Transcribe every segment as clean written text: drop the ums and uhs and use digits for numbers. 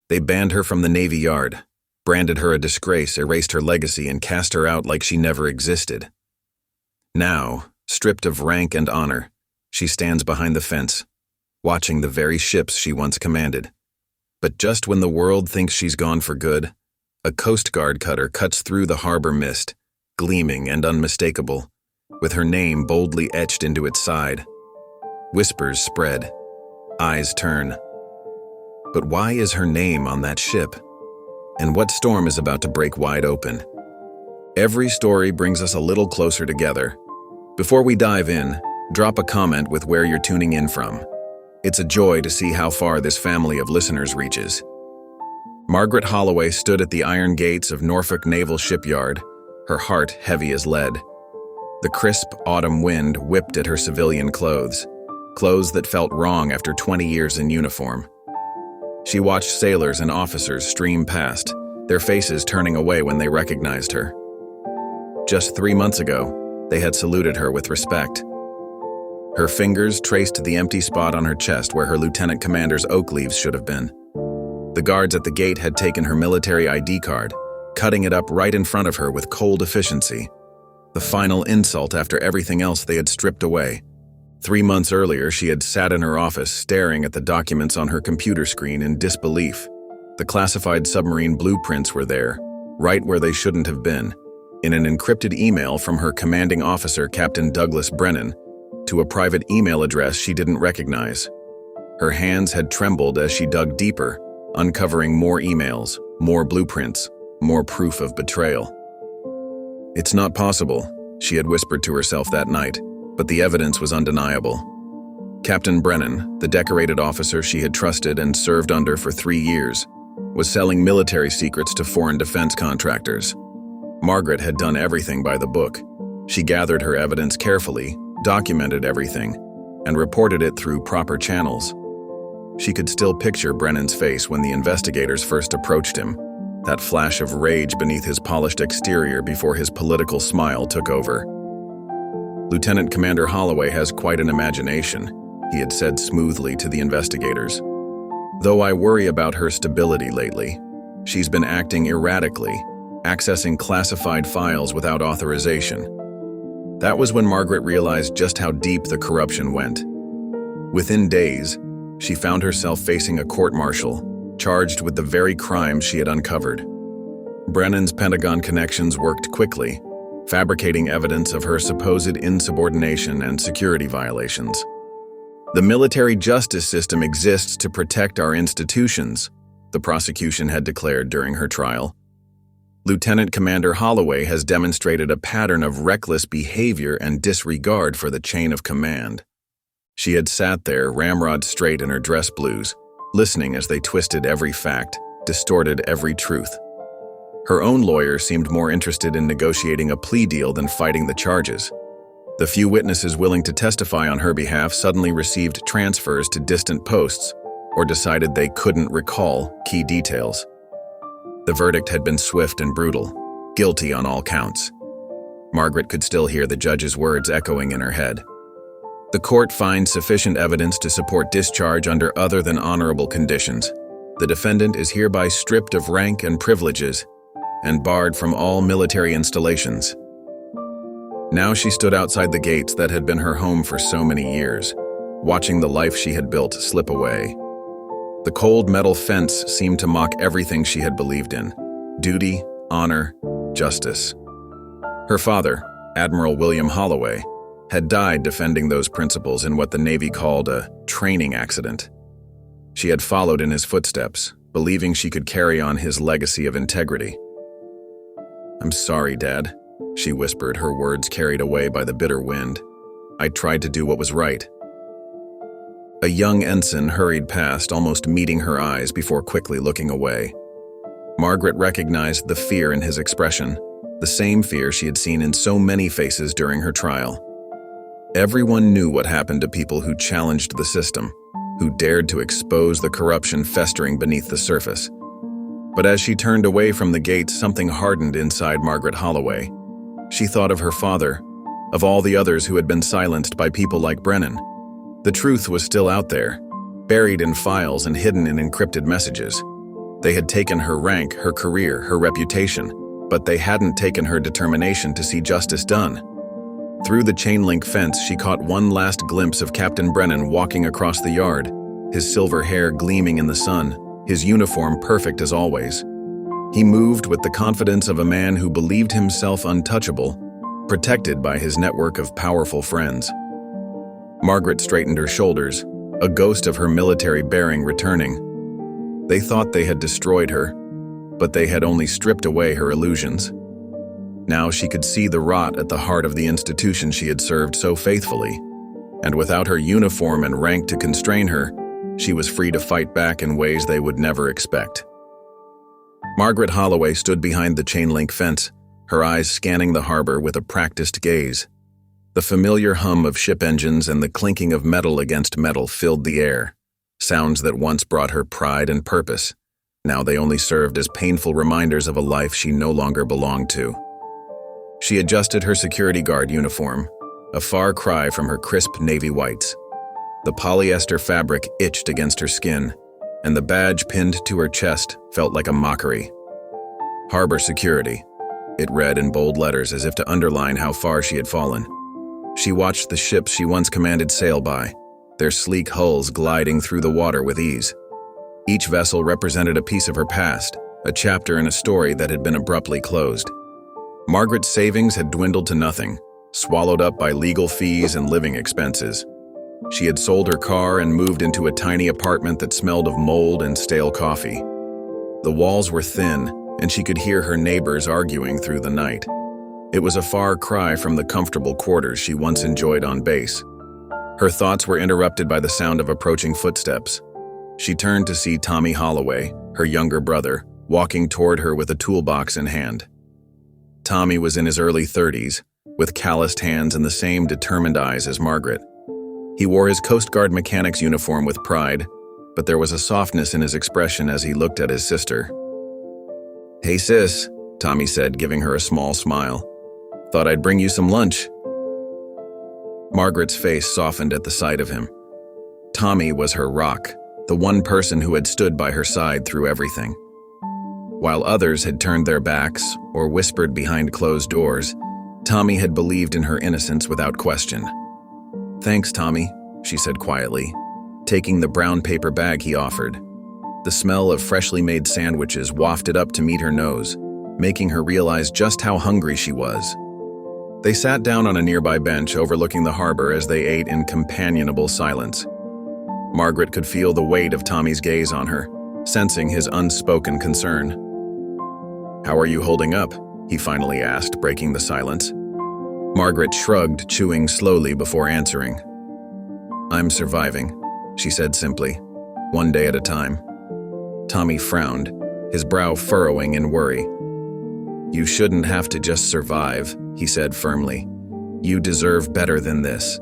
They banned her from the Navy Yard, branded her a disgrace, erased her legacy, and cast her out like she never existed. Now, stripped of rank and honor, she stands behind the fence, watching the very ships she once commanded. But just when the world thinks she's gone for good, a Coast Guard cutter cuts through the harbor mist, gleaming and unmistakable, with her name boldly etched into its side. Whispers spread, eyes turn. But why is her name on that ship? And what storm is about to break wide open? Every story brings us a little closer together. Before we dive in, drop a comment with where you're tuning in from. It's a joy to see how far this family of listeners reaches. Margaret Holloway stood at the iron gates of Norfolk Naval Shipyard, her heart heavy as lead. The crisp autumn wind whipped at her civilian clothes that felt wrong after 20 years in uniform. She watched sailors and officers stream past, their faces turning away when they recognized her. Just 3 months ago, they had saluted her with respect. Her fingers traced the empty spot on her chest where her lieutenant commander's oak leaves should have been. The guards at the gate had taken her military ID card, cutting it up right in front of her with cold efficiency. The final insult after everything else they had stripped away. 3 months earlier, she had sat in her office staring at the documents on her computer screen in disbelief. The classified submarine blueprints were there, right where they shouldn't have been, in an encrypted email from her commanding officer, Captain Douglas Brennan, to a private email address she didn't recognize. Her hands had trembled as she dug deeper, uncovering more emails, more blueprints, more proof of betrayal. "It's not possible," she had whispered to herself that night, but the evidence was undeniable. Captain Brennan, the decorated officer she had trusted and served under for 3 years, was selling military secrets to foreign defense contractors. Margaret had done everything by the book. She gathered her evidence carefully, documented everything, and reported it through proper channels. She could still picture Brennan's face when the investigators first approached him, that flash of rage beneath his polished exterior before his political smile took over. "Lieutenant Commander Holloway has quite an imagination," he had said smoothly to the investigators. "Though I worry about her stability lately. She's been acting erratically, accessing classified files without authorization." That was when Margaret realized just how deep the corruption went. Within days, she found herself facing a court-martial, charged with the very crimes she had uncovered. Brennan's Pentagon connections worked quickly, fabricating evidence of her supposed insubordination and security violations. "The military justice system exists to protect our institutions," the prosecution had declared during her trial. "Lieutenant Commander Holloway has demonstrated a pattern of reckless behavior and disregard for the chain of command." She had sat there, ramrod straight in her dress blues, listening as they twisted every fact, distorted every truth. Her own lawyer seemed more interested in negotiating a plea deal than fighting the charges. The few witnesses willing to testify on her behalf suddenly received transfers to distant posts or decided they couldn't recall key details. The verdict had been swift and brutal, guilty on all counts. Margaret could still hear the judge's words echoing in her head. "The court finds sufficient evidence to support discharge under other than honorable conditions. The defendant is hereby stripped of rank and privileges and barred from all military installations." Now she stood outside the gates that had been her home for so many years, watching the life she had built slip away. The cold metal fence seemed to mock everything she had believed in: duty, honor, justice. Her father, Admiral William Holloway, had died defending those principles in what the Navy called a training accident. She had followed in his footsteps, believing she could carry on his legacy of integrity. "I'm sorry, Dad," she whispered, her words carried away by the bitter wind. "I tried to do what was right." A young ensign hurried past, almost meeting her eyes before quickly looking away. Margaret recognized the fear in his expression, the same fear she had seen in so many faces during her trial. Everyone knew what happened to people who challenged the system, who dared to expose the corruption festering beneath the surface. But as she turned away from the gates, something hardened inside Margaret Holloway. She thought of her father, of all the others who had been silenced by people like Brennan. The truth was still out there, buried in files and hidden in encrypted messages. They had taken her rank, her career, her reputation, but they hadn't taken her determination to see justice done. Through the chain-link fence, she caught one last glimpse of Captain Brennan walking across the yard, his silver hair gleaming in the sun, his uniform perfect as always. He moved with the confidence of a man who believed himself untouchable, protected by his network of powerful friends. Margaret straightened her shoulders, a ghost of her military bearing returning. They thought they had destroyed her, but they had only stripped away her illusions. Now she could see the rot at the heart of the institution she had served so faithfully, and without her uniform and rank to constrain her, she was free to fight back in ways they would never expect. Margaret Holloway stood behind the chain-link fence, her eyes scanning the harbor with a practiced gaze. The familiar hum of ship engines and the clinking of metal against metal filled the air, sounds that once brought her pride and purpose. Now they only served as painful reminders of a life she no longer belonged to. She adjusted her security guard uniform, a far cry from her crisp navy whites. The polyester fabric itched against her skin, and the badge pinned to her chest felt like a mockery. Harbor Security, it read in bold letters as if to underline how far she had fallen. She watched the ships she once commanded sail by, their sleek hulls gliding through the water with ease. Each vessel represented a piece of her past, a chapter in a story that had been abruptly closed. Margaret's savings had dwindled to nothing, swallowed up by legal fees and living expenses. She had sold her car and moved into a tiny apartment that smelled of mold and stale coffee. The walls were thin, and she could hear her neighbors arguing through the night. It was a far cry from the comfortable quarters she once enjoyed on base. Her thoughts were interrupted by the sound of approaching footsteps. She turned to see Tommy Holloway, her younger brother, walking toward her with a toolbox in hand. Tommy was in his early 30s, with calloused hands and the same determined eyes as Margaret. He wore his Coast Guard mechanic's uniform with pride, but there was a softness in his expression as he looked at his sister. "Hey sis," Tommy said, giving her a small smile. "Thought I'd bring you some lunch." Margaret's face softened at the sight of him. Tommy was her rock, the one person who had stood by her side through everything. While others had turned their backs or whispered behind closed doors, Tommy had believed in her innocence without question. "Thanks, Tommy," she said quietly, taking the brown paper bag he offered. The smell of freshly made sandwiches wafted up to meet her nose, making her realize just how hungry she was. They sat down on a nearby bench overlooking the harbor as they ate in companionable silence. Margaret could feel the weight of Tommy's gaze on her, sensing his unspoken concern. "How are you holding up?" he finally asked, breaking the silence. Margaret shrugged, chewing slowly before answering. "I'm surviving," she said simply, "one day at a time." Tommy frowned, his brow furrowing in worry. "You shouldn't have to just survive," he said firmly. "You deserve better than this."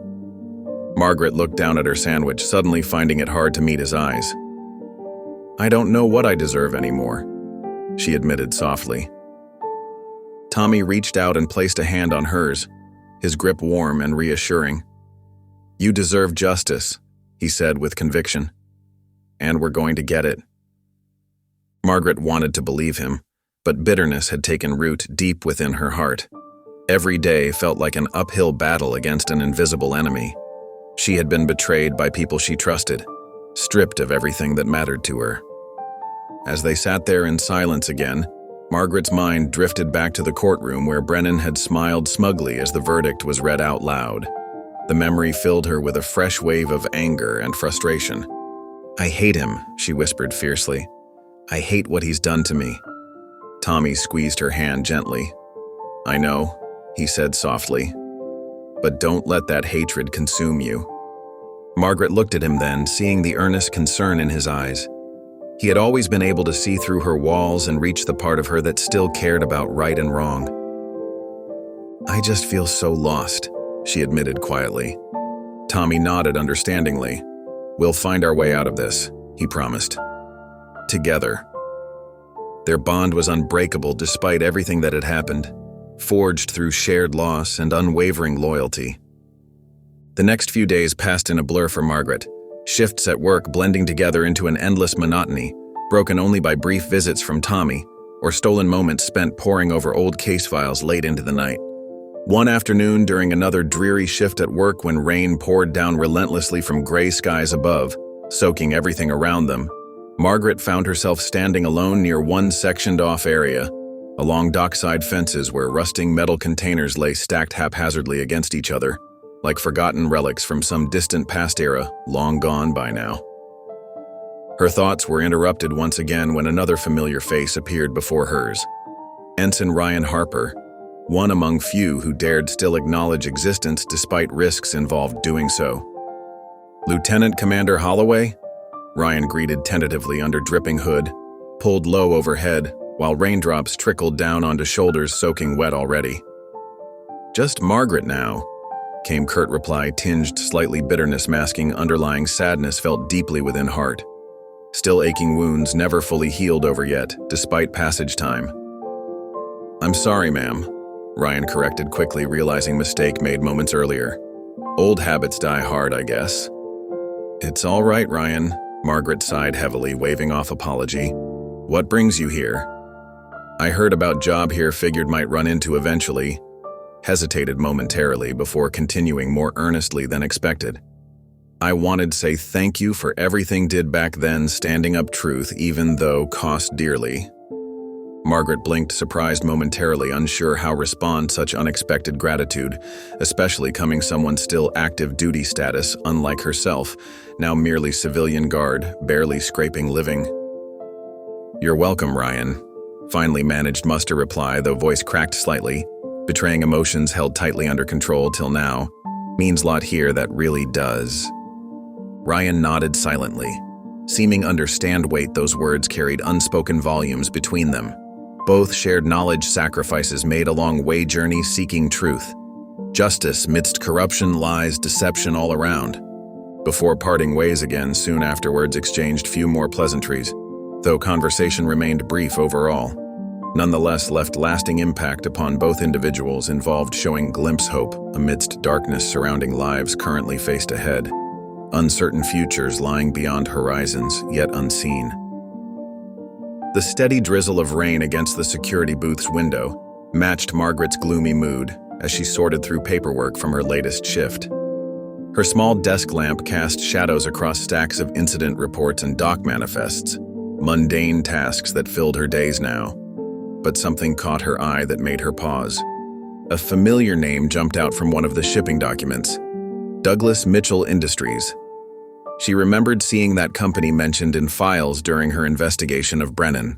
Margaret looked down at her sandwich, suddenly finding it hard to meet his eyes. "I don't know what I deserve anymore," she admitted softly. Tommy reached out and placed a hand on hers, his grip warm and reassuring. "You deserve justice," he said with conviction. "And we're going to get it." Margaret wanted to believe him, but bitterness had taken root deep within her heart. Every day felt like an uphill battle against an invisible enemy. She had been betrayed by people she trusted, stripped of everything that mattered to her. As they sat there in silence again, Margaret's mind drifted back to the courtroom where Brennan had smiled smugly as the verdict was read out loud. The memory filled her with a fresh wave of anger and frustration. "I hate him," she whispered fiercely. "I hate what he's done to me." Tommy squeezed her hand gently. "I know," he said softly, "but don't let that hatred consume you." Margaret looked at him then, seeing the earnest concern in his eyes. He had always been able to see through her walls and reach the part of her that still cared about right and wrong. "I just feel so lost," she admitted quietly. Tommy nodded understandingly. "We'll find our way out of this," he promised. Together. Their bond was unbreakable despite everything that had happened, forged through shared loss and unwavering loyalty. The next few days passed in a blur for Margaret, shifts at work blending together into an endless monotony, broken only by brief visits from Tommy or stolen moments spent poring over old case files late into the night. One afternoon, during another dreary shift at work when rain poured down relentlessly from gray skies above, soaking everything around them, Margaret found herself standing alone near one sectioned-off area, along dockside fences where rusting metal containers lay stacked haphazardly against each other, like forgotten relics from some distant past era, long gone by now. Her thoughts were interrupted once again when another familiar face appeared before hers. Ensign Ryan Harper, one among few who dared still acknowledge existence despite risks involved doing so. "Lieutenant Commander Holloway?" Ryan greeted tentatively under dripping hood, pulled low overhead, while raindrops trickled down onto shoulders soaking wet already. "Just Margaret now," came curt reply, tinged slightly bitterness masking underlying sadness felt deeply within heart. Still aching wounds never fully healed over yet, despite passage time. "I'm sorry, ma'am," Ryan corrected quickly, realizing mistake made moments earlier. "Old habits die hard, I guess." "It's all right, Ryan," Margaret sighed heavily, waving off apology. "What brings you here?" "I heard about job here, figured might run into eventually." Hesitated momentarily before continuing more earnestly than expected. "I wanted to say thank you for everything did back then, standing up truth, even though cost dearly." Margaret blinked, surprised momentarily, unsure how respond such unexpected gratitude, especially coming someone still active duty status, unlike herself, now merely civilian guard, barely scraping living. "You're welcome, Ryan," finally managed muster reply, though voice cracked slightly, betraying emotions held tightly under control till now. "Means lot here, that really does." Ryan nodded silently, seeming understand weight those words carried unspoken volumes between them. Both shared knowledge sacrifices made along way journey seeking truth. Justice midst corruption, lies, deception all around. Before parting ways again, soon afterwards exchanged few more pleasantries, though conversation remained brief overall. Nonetheless left lasting impact upon both individuals involved, showing glimpse hope amidst darkness surrounding lives currently faced ahead. Uncertain futures lying beyond horizons, yet unseen. The steady drizzle of rain against the security booth's window matched Margaret's gloomy mood as she sorted through paperwork from her latest shift. Her small desk lamp cast shadows across stacks of incident reports and doc manifests, mundane tasks that filled her days now. But something caught her eye that made her pause. A familiar name jumped out from one of the shipping documents: Douglas Mitchell Industries. She remembered seeing that company mentioned in files during her investigation of Brennan.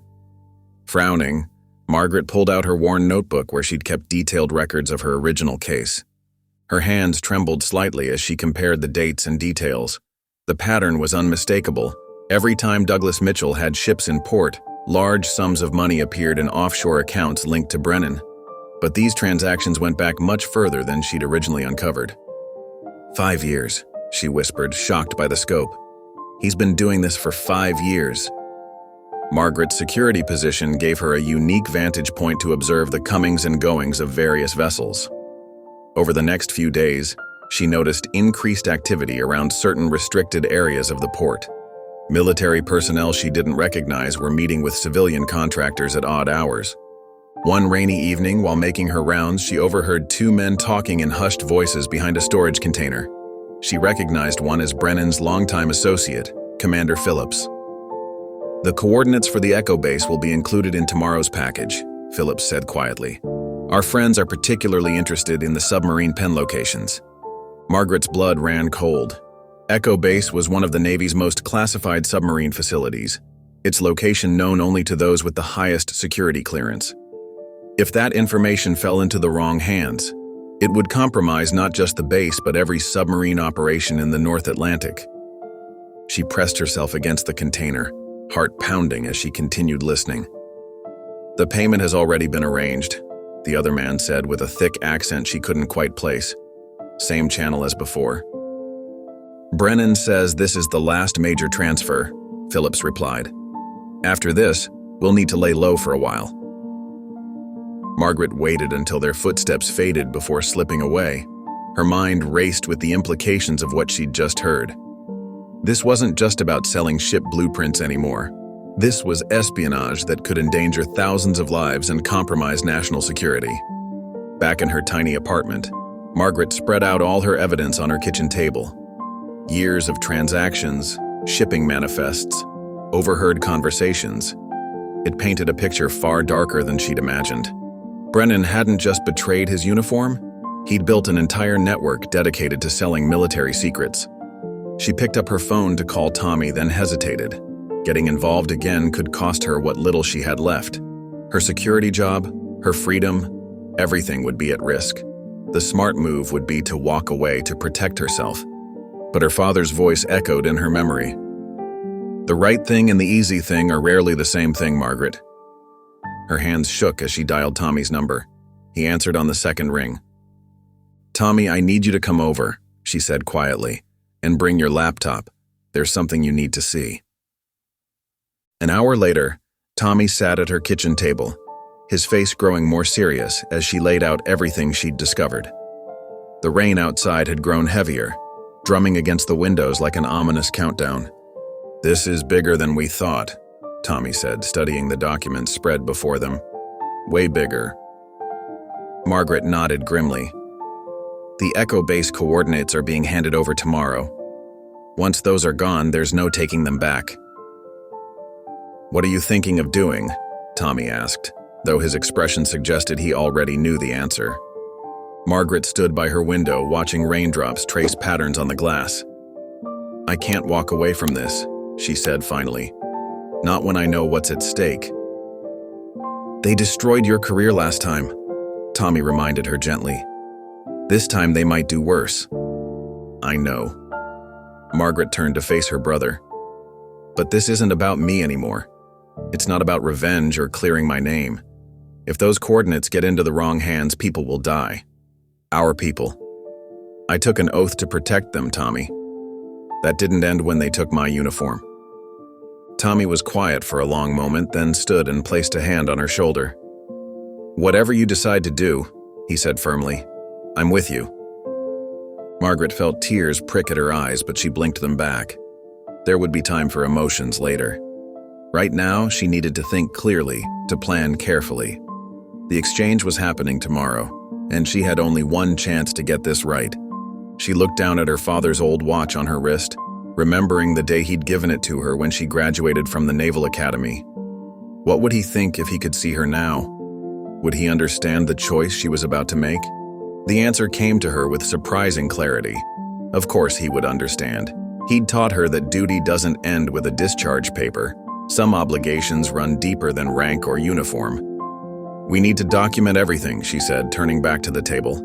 Frowning, Margaret pulled out her worn notebook where she'd kept detailed records of her original case. Her hands trembled slightly as she compared the dates and details. The pattern was unmistakable. Every time Douglas Mitchell had ships in port, large sums of money appeared in offshore accounts linked to Brennan. But these transactions went back much further than she'd originally uncovered. 5 years. She whispered, shocked by the scope. "He's been doing this for 5 years. Margaret's security position gave her a unique vantage point to observe the comings and goings of various vessels. Over the next few days, she noticed increased activity around certain restricted areas of the port. Military personnel she didn't recognize were meeting with civilian contractors at odd hours. One rainy evening, while making her rounds, she overheard 2 men talking in hushed voices behind a storage container. She recognized one as Brennan's longtime associate, Commander Phillips. "The coordinates for the Echo base will be included in tomorrow's package," Phillips said quietly. "Our friends are particularly interested in the submarine pen locations." Margaret's blood ran cold. Echo base was one of the Navy's most classified submarine facilities, its location known only to those with the highest security clearance. If that information fell into the wrong hands, it would compromise not just the base but every submarine operation in the North Atlantic. She pressed herself against the container, heart pounding as she continued listening. "The payment has already been arranged," the other man said with a thick accent she couldn't quite place. "Same channel as before." "Brennan says this is the last major transfer," Phillips replied. "After this, we'll need to lay low for a while." Margaret waited until their footsteps faded before slipping away. Her mind raced with the implications of what she'd just heard. This wasn't just about selling ship blueprints anymore. This was espionage that could endanger thousands of lives and compromise national security. Back in her tiny apartment, Margaret spread out all her evidence on her kitchen table. Years of transactions, shipping manifests, overheard conversations. It painted a picture far darker than she'd imagined. Brennan hadn't just betrayed his uniform, he'd built an entire network dedicated to selling military secrets. She picked up her phone to call Tommy, then hesitated. Getting involved again could cost her what little she had left. Her security job, her freedom, everything would be at risk. The smart move would be to walk away to protect herself. But her father's voice echoed in her memory. The right thing and the easy thing are rarely the same thing, Margaret. Her hands shook as she dialed Tommy's number. He answered on the second ring. "Tommy, I need you to come over," she said quietly, "and bring your laptop. There's something you need to see." An hour later, Tommy sat at her kitchen table, his face growing more serious as she laid out everything she'd discovered. The rain outside had grown heavier, drumming against the windows like an ominous countdown. "This is bigger than we thought," Tommy said, studying the documents spread before them. "Way bigger." Margaret nodded grimly. "The Echo base coordinates are being handed over tomorrow. Once those are gone, there's no taking them back." "What are you thinking of doing?" Tommy asked, though his expression suggested he already knew the answer. Margaret stood by her window, watching raindrops trace patterns on the glass. "I can't walk away from this," she said finally. "Not when I know what's at stake." "They destroyed your career last time," Tommy reminded her gently. "This time they might do worse." "I know." Margaret turned to face her brother. "But this isn't about me anymore. It's not about revenge or clearing my name. If those coordinates get into the wrong hands, people will die. Our people. I took an oath to protect them, Tommy. That didn't end when they took my uniform." Tommy was quiet for a long moment, then stood and placed a hand on her shoulder. "Whatever you decide to do," he said firmly, "I'm with you." Margaret felt tears prick at her eyes, but she blinked them back. There would be time for emotions later. Right now, she needed to think clearly, to plan carefully. The exchange was happening tomorrow, and she had only one chance to get this right. She looked down at her father's old watch on her wrist, remembering the day he'd given it to her when she graduated from the Naval Academy. What would he think if he could see her now? Would he understand the choice she was about to make? The answer came to her with surprising clarity. Of course he would understand. He'd taught her that duty doesn't end with a discharge paper. Some obligations run deeper than rank or uniform. "We need to document everything," she said, turning back to the table.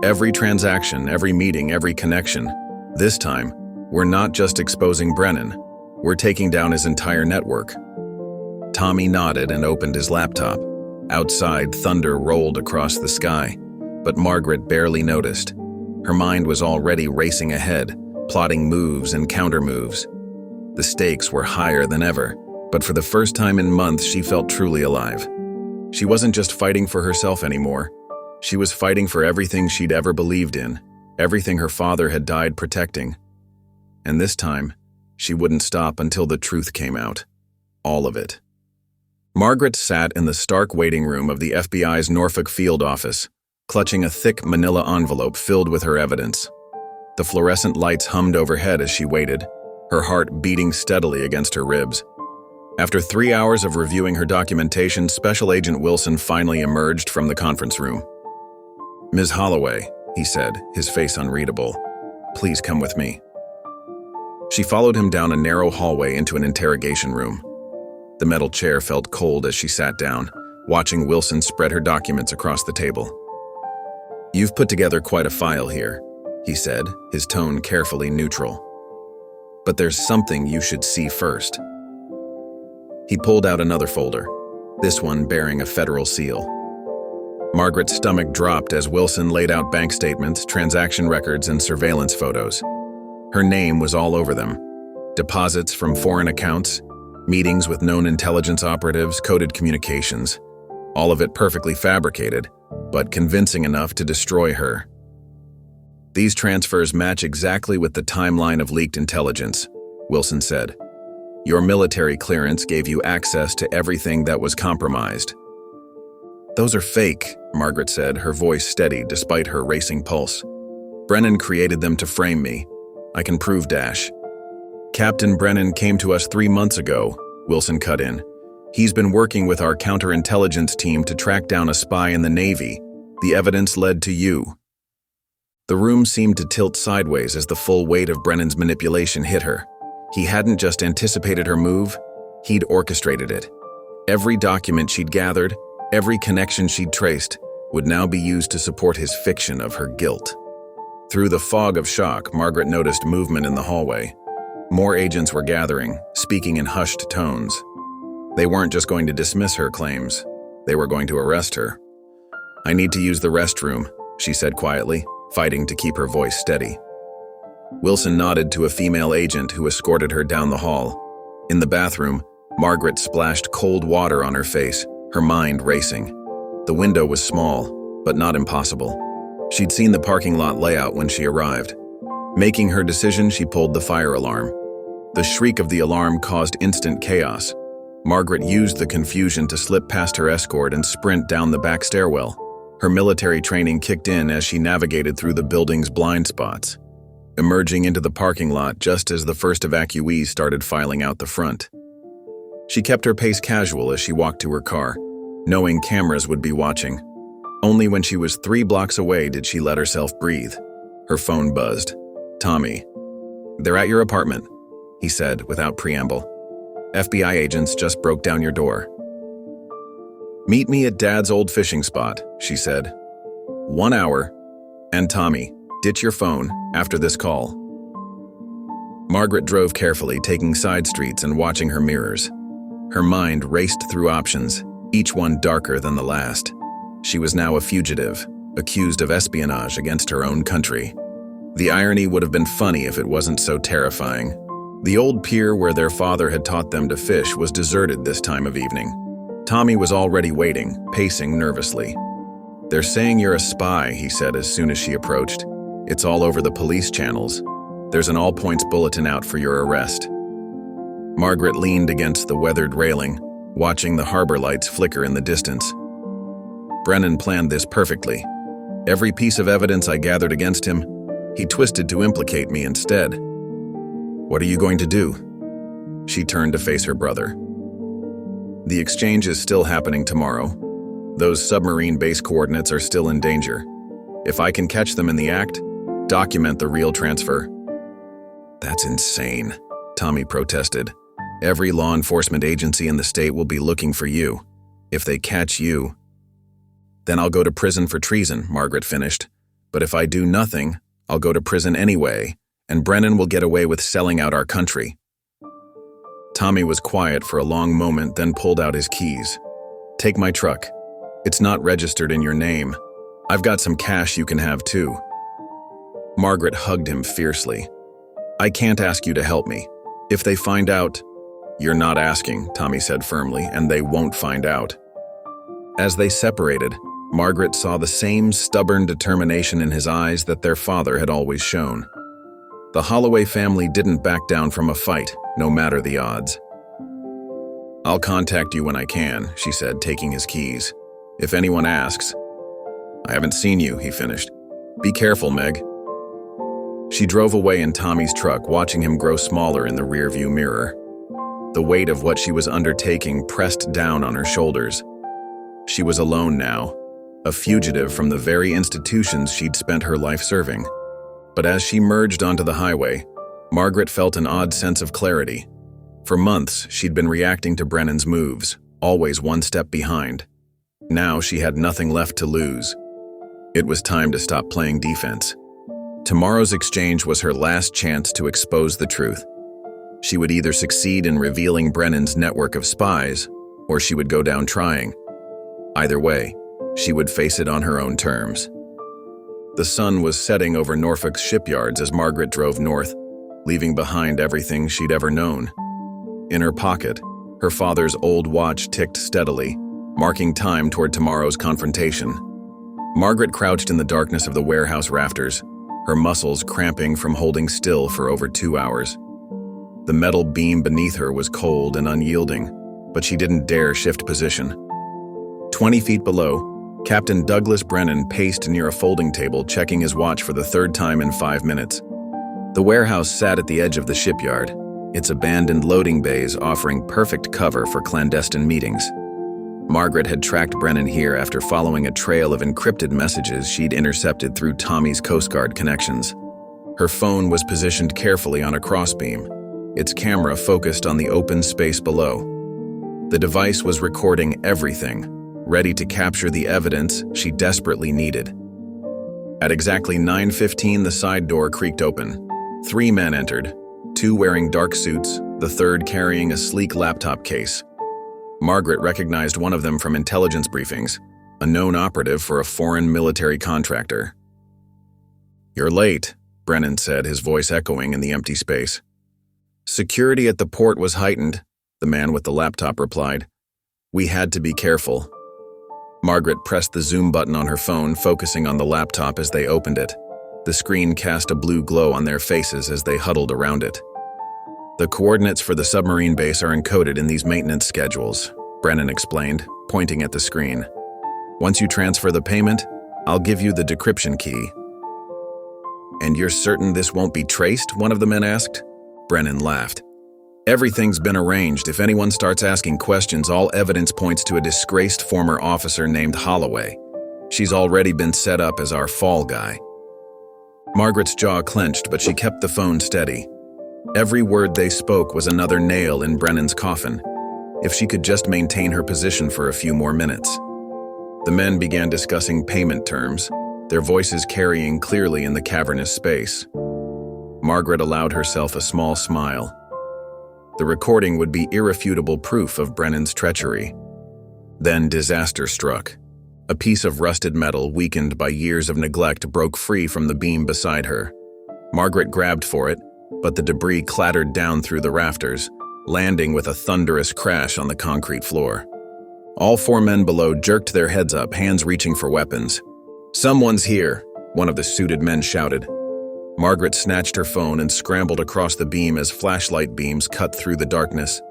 "Every transaction, every meeting, every connection. This time, we're not just exposing Brennan. We're taking down his entire network." Tommy nodded and opened his laptop. Outside, thunder rolled across the sky, but Margaret barely noticed. Her mind was already racing ahead, plotting moves and counter-moves. The stakes were higher than ever, but for the first time in months, she felt truly alive. She wasn't just fighting for herself anymore. She was fighting for everything she'd ever believed in, everything her father had died protecting. And this time, she wouldn't stop until the truth came out. All of it. Margaret sat in the stark waiting room of the FBI's Norfolk field office, clutching a thick manila envelope filled with her evidence. The fluorescent lights hummed overhead as she waited, her heart beating steadily against her ribs. After 3 hours of reviewing her documentation, Special Agent Wilson finally emerged from the conference room. "Ms. Holloway," he said, his face unreadable, "please come with me." She followed him down a narrow hallway into an interrogation room. The metal chair felt cold as she sat down, watching Wilson spread her documents across the table. "You've put together quite a file here," he said, his tone carefully neutral. "But there's something you should see first." He pulled out another folder, this one bearing a federal seal. Margaret's stomach dropped as Wilson laid out bank statements, transaction records, and surveillance photos. Her name was all over them. Deposits from foreign accounts, meetings with known intelligence operatives, coded communications. All of it perfectly fabricated, but convincing enough to destroy her. "These transfers match exactly with the timeline of leaked intelligence," Wilson said. Your military clearance gave you access to everything that was compromised." "Those are fake," Margaret said, her voice steady despite her racing pulse. "Brennan created them to frame me. I can prove Dash." "Captain Brennan came to us 3 months ago," Wilson cut in. "He's been working with our counterintelligence team to track down a spy in the Navy. The evidence led to you." The room seemed to tilt sideways as the full weight of Brennan's manipulation hit her. He hadn't just anticipated her move, he'd orchestrated it. Every document she'd gathered, every connection she'd traced, would now be used to support his fiction of her guilt. Through the fog of shock, Margaret noticed movement in the hallway. More agents were gathering, speaking in hushed tones. They weren't just going to dismiss her claims, they were going to arrest her. "I need to use the restroom," she said quietly, fighting to keep her voice steady. Wilson nodded to a female agent who escorted her down the hall. In the bathroom, Margaret splashed cold water on her face, her mind racing. The window was small, but not impossible. She'd seen the parking lot layout when she arrived. Making her decision, she pulled the fire alarm. The shriek of the alarm caused instant chaos. Margaret used the confusion to slip past her escort and sprint down the back stairwell. Her military training kicked in as she navigated through the building's blind spots, emerging into the parking lot just as the first evacuees started filing out the front. She kept her pace casual as she walked to her car, knowing cameras would be watching. Only when she was 3 blocks away did she let herself breathe. Her phone buzzed. "Tommy." "They're at your apartment," he said without preamble. "FBI agents just broke down your door." "Meet me at Dad's old fishing spot," she said. 1 hour. And Tommy, ditch your phone after this call. Margaret drove carefully, taking side streets and watching her mirrors. Her mind raced through options, each one darker than the last. She was now a fugitive, accused of espionage against her own country. The irony would have been funny if it wasn't so terrifying. The old pier where their father had taught them to fish was deserted this time of evening. Tommy was already waiting, pacing nervously. "They're saying you're a spy," he said as soon as she approached. "It's all over the police channels. There's an all-points bulletin out for your arrest." Margaret leaned against the weathered railing, watching the harbor lights flicker in the distance. "Brennan planned this perfectly. Every piece of evidence I gathered against him, he twisted to implicate me instead." "What are you going to do?" She turned to face her brother. "The exchange is still happening tomorrow. Those submarine base coordinates are still in danger. If I can catch them in the act, document the real transfer." "That's insane," Tommy protested. "Every law enforcement agency in the state will be looking for you. If they catch you..." "Then I'll go to prison for treason," Margaret finished. "But if I do nothing, I'll go to prison anyway, and Brennan will get away with selling out our country." Tommy was quiet for a long moment, then pulled out his keys. "Take my truck. It's not registered in your name. I've got some cash you can have too." Margaret hugged him fiercely. "I can't ask you to help me. If they find out..." "You're not asking," Tommy said firmly, "and they won't find out." As they separated, Margaret saw the same stubborn determination in his eyes that their father had always shown. The Holloway family didn't back down from a fight, no matter the odds. "I'll contact you when I can," she said, taking his keys. "If anyone asks..." "I haven't seen you," he finished. "Be careful, Meg." She drove away in Tommy's truck, watching him grow smaller in the rearview mirror. The weight of what she was undertaking pressed down on her shoulders. She was alone now, a fugitive from the very institutions she'd spent her life serving. But as she merged onto the highway, Margaret felt an odd sense of clarity. For months, she'd been reacting to Brennan's moves, always one step behind. Now she had nothing left to lose. It was time to stop playing defense. Tomorrow's exchange was her last chance to expose the truth. She would either succeed in revealing Brennan's network of spies, or she would go down trying. Either way, she would face it on her own terms. The sun was setting over Norfolk's shipyards as Margaret drove north, leaving behind everything she'd ever known. In her pocket, her father's old watch ticked steadily, marking time toward tomorrow's confrontation. Margaret crouched in the darkness of the warehouse rafters, her muscles cramping from holding still for over 2 hours. The metal beam beneath her was cold and unyielding, but she didn't dare shift position. 20 feet below, Captain Douglas Brennan paced near a folding table, checking his watch for the third time in 5 minutes. The warehouse sat at the edge of the shipyard, its abandoned loading bays offering perfect cover for clandestine meetings. Margaret had tracked Brennan here after following a trail of encrypted messages she'd intercepted through Tommy's Coast Guard connections. Her phone was positioned carefully on a crossbeam, its camera focused on the open space below. The device was recording everything, ready to capture the evidence she desperately needed. At exactly 9:15, the side door creaked open. 3 men entered, 2 wearing dark suits, the third carrying a sleek laptop case. Margaret recognized one of them from intelligence briefings, a known operative for a foreign military contractor. "You're late," Brennan said, his voice echoing in the empty space. "Security at the port was heightened," the man with the laptop replied. "We had to be careful." Margaret pressed the zoom button on her phone, focusing on the laptop as they opened it. The screen cast a blue glow on their faces as they huddled around it. "The coordinates for the submarine base are encoded in these maintenance schedules," Brennan explained, pointing at the screen. "Once you transfer the payment, I'll give you the decryption key." "And you're certain this won't be traced?" one of the men asked. Brennan laughed. "Everything's been arranged. If anyone starts asking questions, all evidence points to a disgraced former officer named Holloway. She's already been set up as our fall guy." Margaret's jaw clenched, but she kept the phone steady. Every word they spoke was another nail in Brennan's coffin. If she could just maintain her position for a few more minutes. The men began discussing payment terms, their voices carrying clearly in the cavernous space. Margaret allowed herself a small smile. The recording would be irrefutable proof of Brennan's treachery. Then disaster struck. A piece of rusted metal, weakened by years of neglect, broke free from the beam beside her. Margaret grabbed for it, but the debris clattered down through the rafters, landing with a thunderous crash on the concrete floor. All 4 men below jerked their heads up, hands reaching for weapons. "Someone's here," one of the suited men shouted. Margaret snatched her phone and scrambled across the beam as flashlight beams cut through the darkness.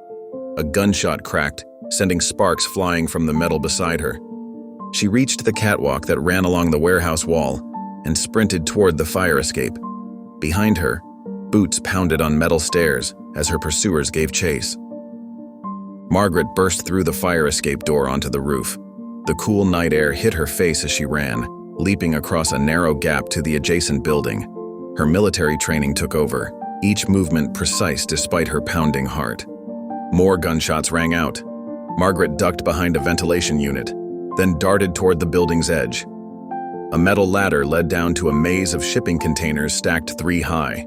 A gunshot cracked, sending sparks flying from the metal beside her. She reached the catwalk that ran along the warehouse wall and sprinted toward the fire escape. Behind her, boots pounded on metal stairs as her pursuers gave chase. Margaret burst through the fire escape door onto the roof. The cool night air hit her face as she ran, leaping across a narrow gap to the adjacent building. Her military training took over, each movement precise despite her pounding heart. More gunshots rang out. Margaret ducked behind a ventilation unit, then darted toward the building's edge. A metal ladder led down to a maze of shipping containers stacked 3 high.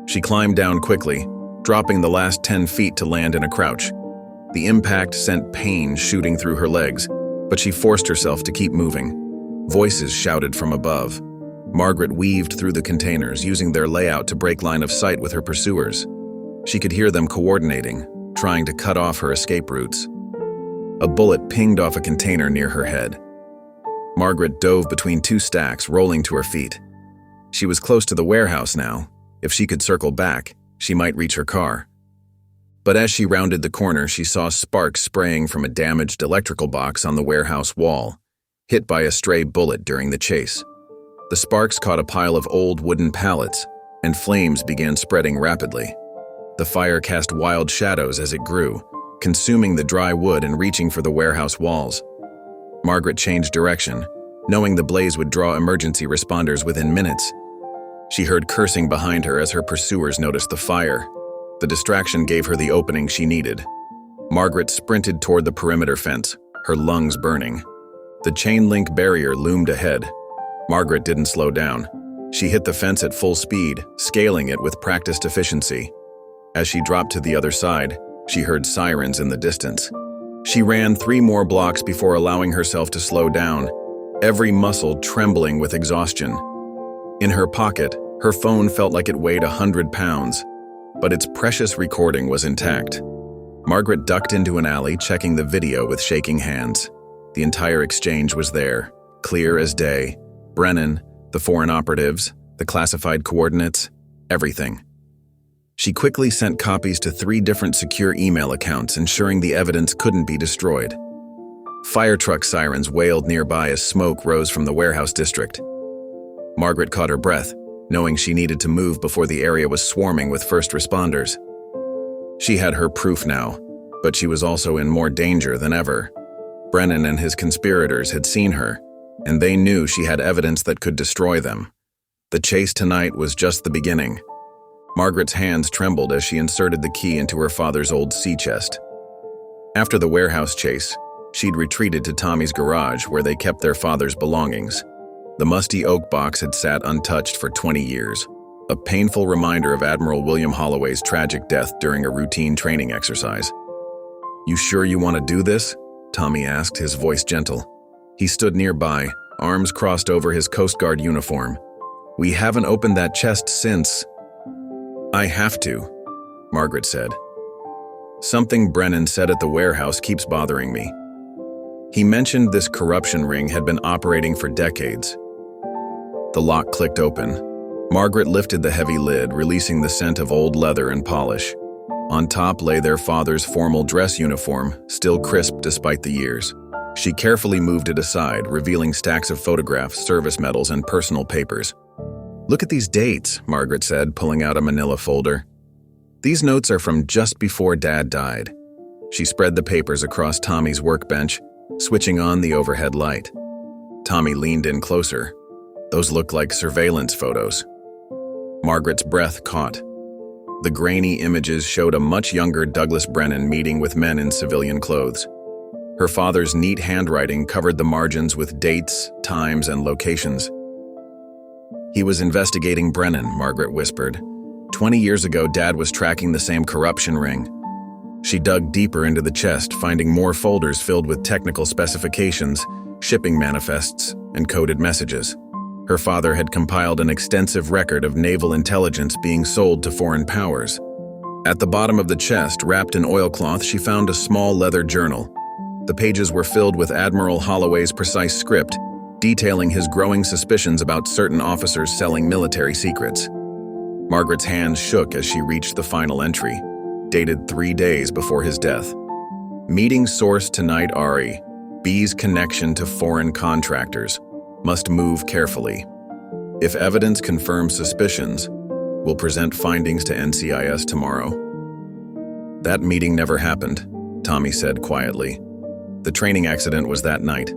She climbed down quickly, dropping the last 10 feet to land in a crouch. The impact sent pain shooting through her legs, but she forced herself to keep moving. Voices shouted from above. Margaret weaved through the containers, using their layout to break line of sight with her pursuers. She could hear them coordinating, trying to cut off her escape routes. A bullet pinged off a container near her head. Margaret dove between 2 stacks, rolling to her feet. She was close to the warehouse now. If she could circle back, she might reach her car. But as she rounded the corner, she saw sparks spraying from a damaged electrical box on the warehouse wall, hit by a stray bullet during the chase. The sparks caught a pile of old wooden pallets, and flames began spreading rapidly. The fire cast wild shadows as it grew, consuming the dry wood and reaching for the warehouse walls. Margaret changed direction, knowing the blaze would draw emergency responders within minutes. She heard cursing behind her as her pursuers noticed the fire. The distraction gave her the opening she needed. Margaret sprinted toward the perimeter fence, her lungs burning. The chain-link barrier loomed ahead. Margaret didn't slow down. She hit the fence at full speed, scaling it with practiced efficiency. As she dropped to the other side, she heard sirens in the distance. She ran 3 more blocks before allowing herself to slow down, every muscle trembling with exhaustion. In her pocket, her phone felt like it weighed 100 pounds, but its precious recording was intact. Margaret ducked into an alley, checking the video with shaking hands. The entire exchange was there, clear as day. Brennan, the foreign operatives, the classified coordinates, everything. She quickly sent copies to 3 different secure email accounts, ensuring the evidence couldn't be destroyed. Fire truck sirens wailed nearby as smoke rose from the warehouse district. Margaret caught her breath, knowing she needed to move before the area was swarming with first responders. She had her proof now, but she was also in more danger than ever. Brennan and his conspirators had seen her, and they knew she had evidence that could destroy them. The chase tonight was just the beginning. Margaret's hands trembled as she inserted the key into her father's old sea chest. After the warehouse chase, she'd retreated to Tommy's garage where they kept their father's belongings. The musty oak box had sat untouched for 20 years, a painful reminder of Admiral William Holloway's tragic death during a routine training exercise. "You sure you want to do this?" Tommy asked, his voice gentle. He stood nearby, arms crossed over his Coast Guard uniform. "We haven't opened that chest since—" "I have to," Margaret said. "Something Brennan said at the warehouse keeps bothering me. He mentioned this corruption ring had been operating for decades." The lock clicked open. Margaret lifted the heavy lid, releasing the scent of old leather and polish. On top lay their father's formal dress uniform, still crisp despite the years. She carefully moved it aside, revealing stacks of photographs, service medals, and personal papers. "Look at these dates," Margaret said, pulling out a manila folder. "These notes are from just before Dad died." She spread the papers across Tommy's workbench, switching on the overhead light. Tommy leaned in closer. Those looked like surveillance photos. Margaret's breath caught. The grainy images showed a much younger Douglas Brennan meeting with men in civilian clothes. Her father's neat handwriting covered the margins with dates, times, and locations. "He was investigating Brennan," Margaret whispered. 20 years ago, Dad was tracking the same corruption ring." She dug deeper into the chest, finding more folders filled with technical specifications, shipping manifests, and coded messages. Her father had compiled an extensive record of naval intelligence being sold to foreign powers. At the bottom of the chest, wrapped in oilcloth, she found a small leather journal. The pages were filled with Admiral Holloway's precise script, detailing his growing suspicions about certain officers selling military secrets. Margaret's hands shook as she reached the final entry, dated 3 days before his death. "Meeting source tonight, Ari. B's connection to foreign contractors. Must move carefully. If evidence confirms suspicions, we'll present findings to NCIS tomorrow." "That meeting never happened," Tommy said quietly. "The training accident was that night."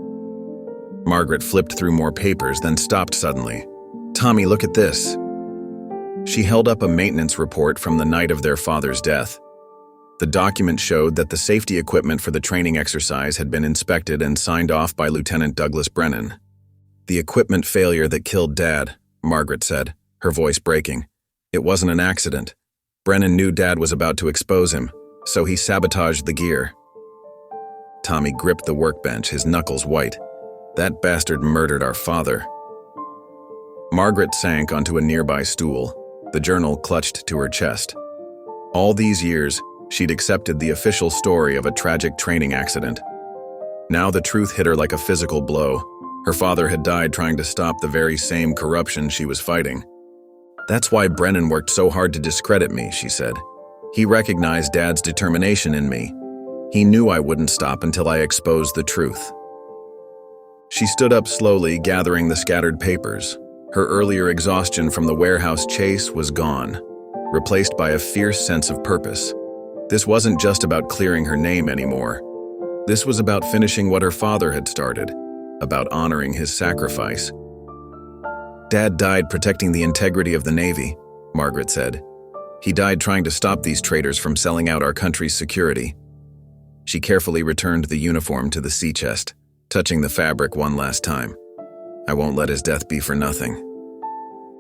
Margaret flipped through more papers, then stopped suddenly. "Tommy, look at this." She held up a maintenance report from the night of their father's death. The document showed that the safety equipment for the training exercise had been inspected and signed off by Lieutenant Douglas Brennan. "The equipment failure that killed Dad," Margaret said, her voice breaking. "It wasn't an accident. Brennan knew Dad was about to expose him, so he sabotaged the gear." Tommy gripped the workbench, his knuckles white. "That bastard murdered our father." Margaret sank onto a nearby stool, the journal clutched to her chest. All these years, she'd accepted the official story of a tragic training accident. Now the truth hit her like a physical blow. Her father had died trying to stop the very same corruption she was fighting. "That's why Brennan worked so hard to discredit me," she said. "He recognized Dad's determination in me. He knew I wouldn't stop until I exposed the truth." She stood up slowly, gathering the scattered papers. Her earlier exhaustion from the warehouse chase was gone, replaced by a fierce sense of purpose. This wasn't just about clearing her name anymore. This was about finishing what her father had started, about honoring his sacrifice. "Dad died protecting the integrity of the Navy," Margaret said. "He died trying to stop these traitors from selling out our country's security." She carefully returned the uniform to the sea chest, touching the fabric one last time. "I won't let his death be for nothing."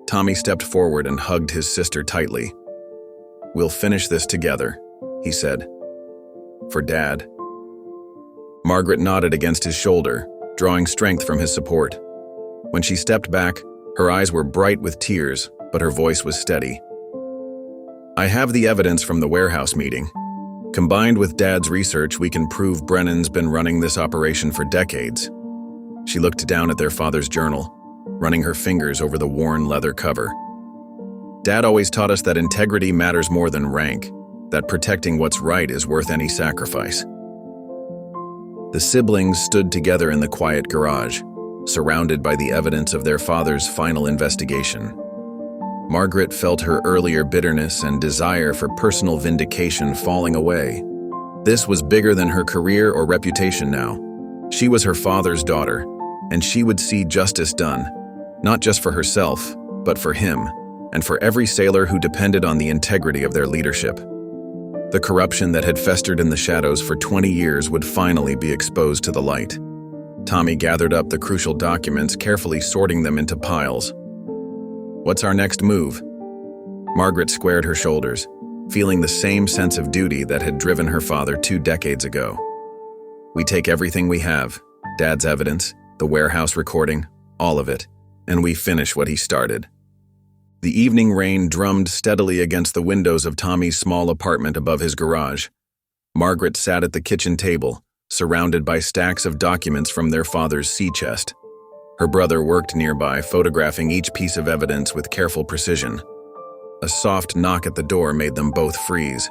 Tommy stepped forward and hugged his sister tightly. "We'll finish this together," he said. "For Dad." Margaret nodded against his shoulder, drawing strength from his support. When she stepped back, her eyes were bright with tears, but her voice was steady. "I have the evidence from the warehouse meeting. Combined with Dad's research, we can prove Brennan's been running this operation for decades." She looked down at their father's journal, running her fingers over the worn leather cover. Dad always taught us that integrity matters more than rank, that protecting what's right is worth any sacrifice. The siblings stood together in the quiet garage, surrounded by the evidence of their father's final investigation. Margaret felt her earlier bitterness and desire for personal vindication falling away. This was bigger than her career or reputation now. She was her father's daughter, and she would see justice done, not just for herself, but for him, and for every sailor who depended on the integrity of their leadership. The corruption that had festered in the shadows for 20 years would finally be exposed to the light. Tommy gathered up the crucial documents, carefully sorting them into piles. What's our next move? Margaret squared her shoulders, feeling the same sense of duty that had driven her father 2 decades ago. We take everything we have, Dad's evidence, the warehouse recording, all of it, and we finish what he started. The evening rain drummed steadily against the windows of Tommy's small apartment above his garage. Margaret sat at the kitchen table, surrounded by stacks of documents from their father's sea chest. Her brother worked nearby, photographing each piece of evidence with careful precision. A soft knock at the door made them both freeze.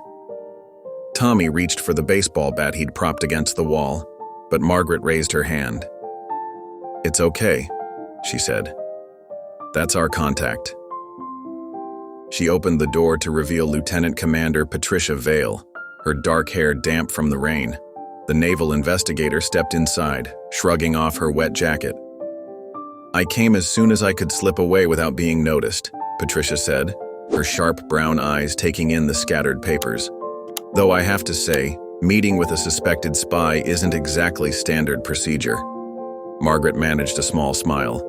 Tommy reached for the baseball bat he'd propped against the wall, but Margaret raised her hand. "It's okay," she said. "That's our contact." She opened the door to reveal Lieutenant Commander Patricia Vale, her dark hair damp from the rain. The naval investigator stepped inside, shrugging off her wet jacket. "I came as soon as I could slip away without being noticed," Patricia said, her sharp brown eyes taking in the scattered papers. "Though I have to say, meeting with a suspected spy isn't exactly standard procedure." Margaret managed a small smile.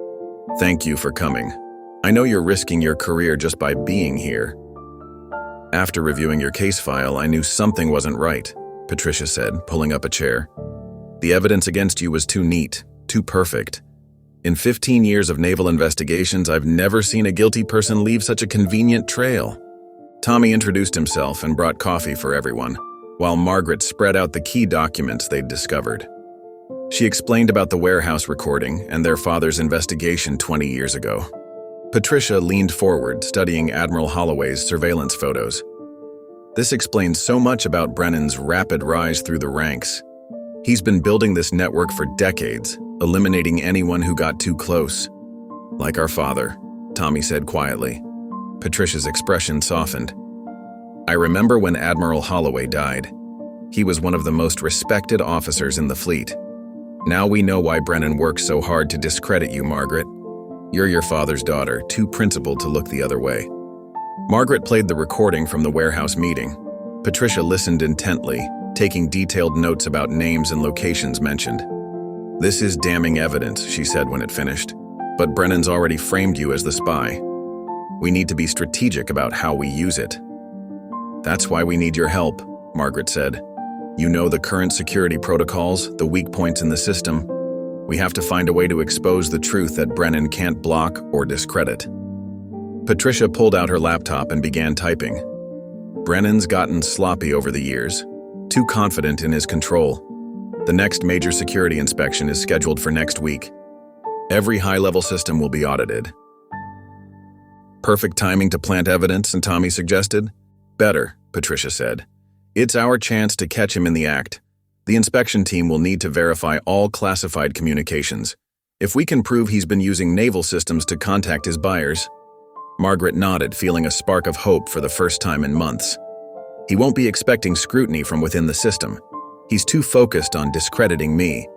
"Thank you for coming. I know you're risking your career just by being here." "After reviewing your case file, I knew something wasn't right," Patricia said, pulling up a chair. "The evidence against you was too neat, too perfect. In 15 years of naval investigations, I've never seen a guilty person leave such a convenient trail." Tommy introduced himself and brought coffee for everyone, while Margaret spread out the key documents they'd discovered. She explained about the warehouse recording and their father's investigation 20 years ago. Patricia leaned forward, studying Admiral Holloway's surveillance photos. "This explains so much about Brennan's rapid rise through the ranks. He's been building this network for decades, eliminating anyone who got too close." "Like our father," Tommy said quietly. Patricia's expression softened. "I remember when Admiral Holloway died. He was one of the most respected officers in the fleet. Now we know why Brennan worked so hard to discredit you, Margaret. You're your father's daughter, too principled to look the other way." Margaret played the recording from the warehouse meeting. Patricia listened intently, taking detailed notes about names and locations mentioned. "This is damning evidence," she said when it finished. "But Brennan's already framed you as the spy. We need to be strategic about how we use it." "That's why we need your help," Margaret said. "You know the current security protocols, the weak points in the system. We have to find a way to expose the truth that Brennan can't block or discredit." Patricia pulled out her laptop and began typing. "Brennan's gotten sloppy over the years, too confident in his control. The next major security inspection is scheduled for next week. Every high-level system will be audited." "Perfect timing to plant evidence," and Tommy suggested. "Better," Patricia said. "It's our chance to catch him in the act. The inspection team will need to verify all classified communications. If we can prove he's been using naval systems to contact his buyers." Margaret nodded, feeling a spark of hope for the first time in months. "He won't be expecting scrutiny from within the system. He's too focused on discrediting me."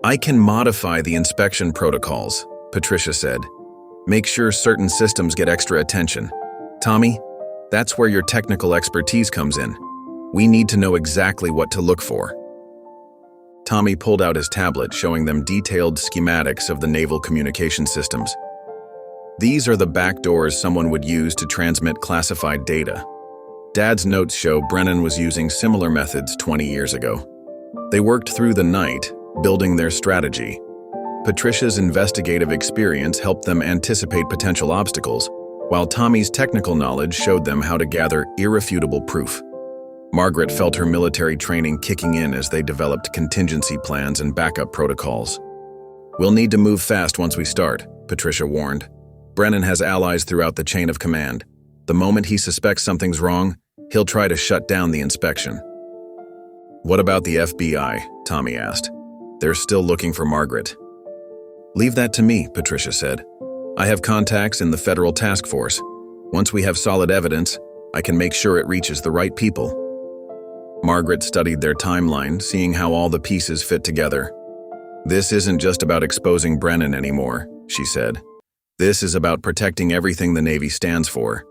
"I can modify the inspection protocols," Patricia said. "Make sure certain systems get extra attention. Tommy, that's where your technical expertise comes in. We need to know exactly what to look for." Tommy pulled out his tablet, showing them detailed schematics of the naval communication systems. "These are the back doors someone would use to transmit classified data. Dad's notes show Brennan was using similar methods 20 years ago. They worked through the night, building their strategy. Patricia's investigative experience helped them anticipate potential obstacles, while Tommy's technical knowledge showed them how to gather irrefutable proof." Margaret felt her military training kicking in as they developed contingency plans and backup protocols. "We'll need to move fast once we start," Patricia warned. "Brennan has allies throughout the chain of command. The moment he suspects something's wrong, he'll try to shut down the inspection. "What about the FBI?" Tommy asked. "They're still looking for Margaret." "Leave that to me," Patricia said. "I have contacts in the federal task force. Once we have solid evidence, I can make sure it reaches the right people." Margaret studied their timeline, seeing how all the pieces fit together. "This isn't just about exposing Brennan anymore," she said. "This is about protecting everything the Navy stands for.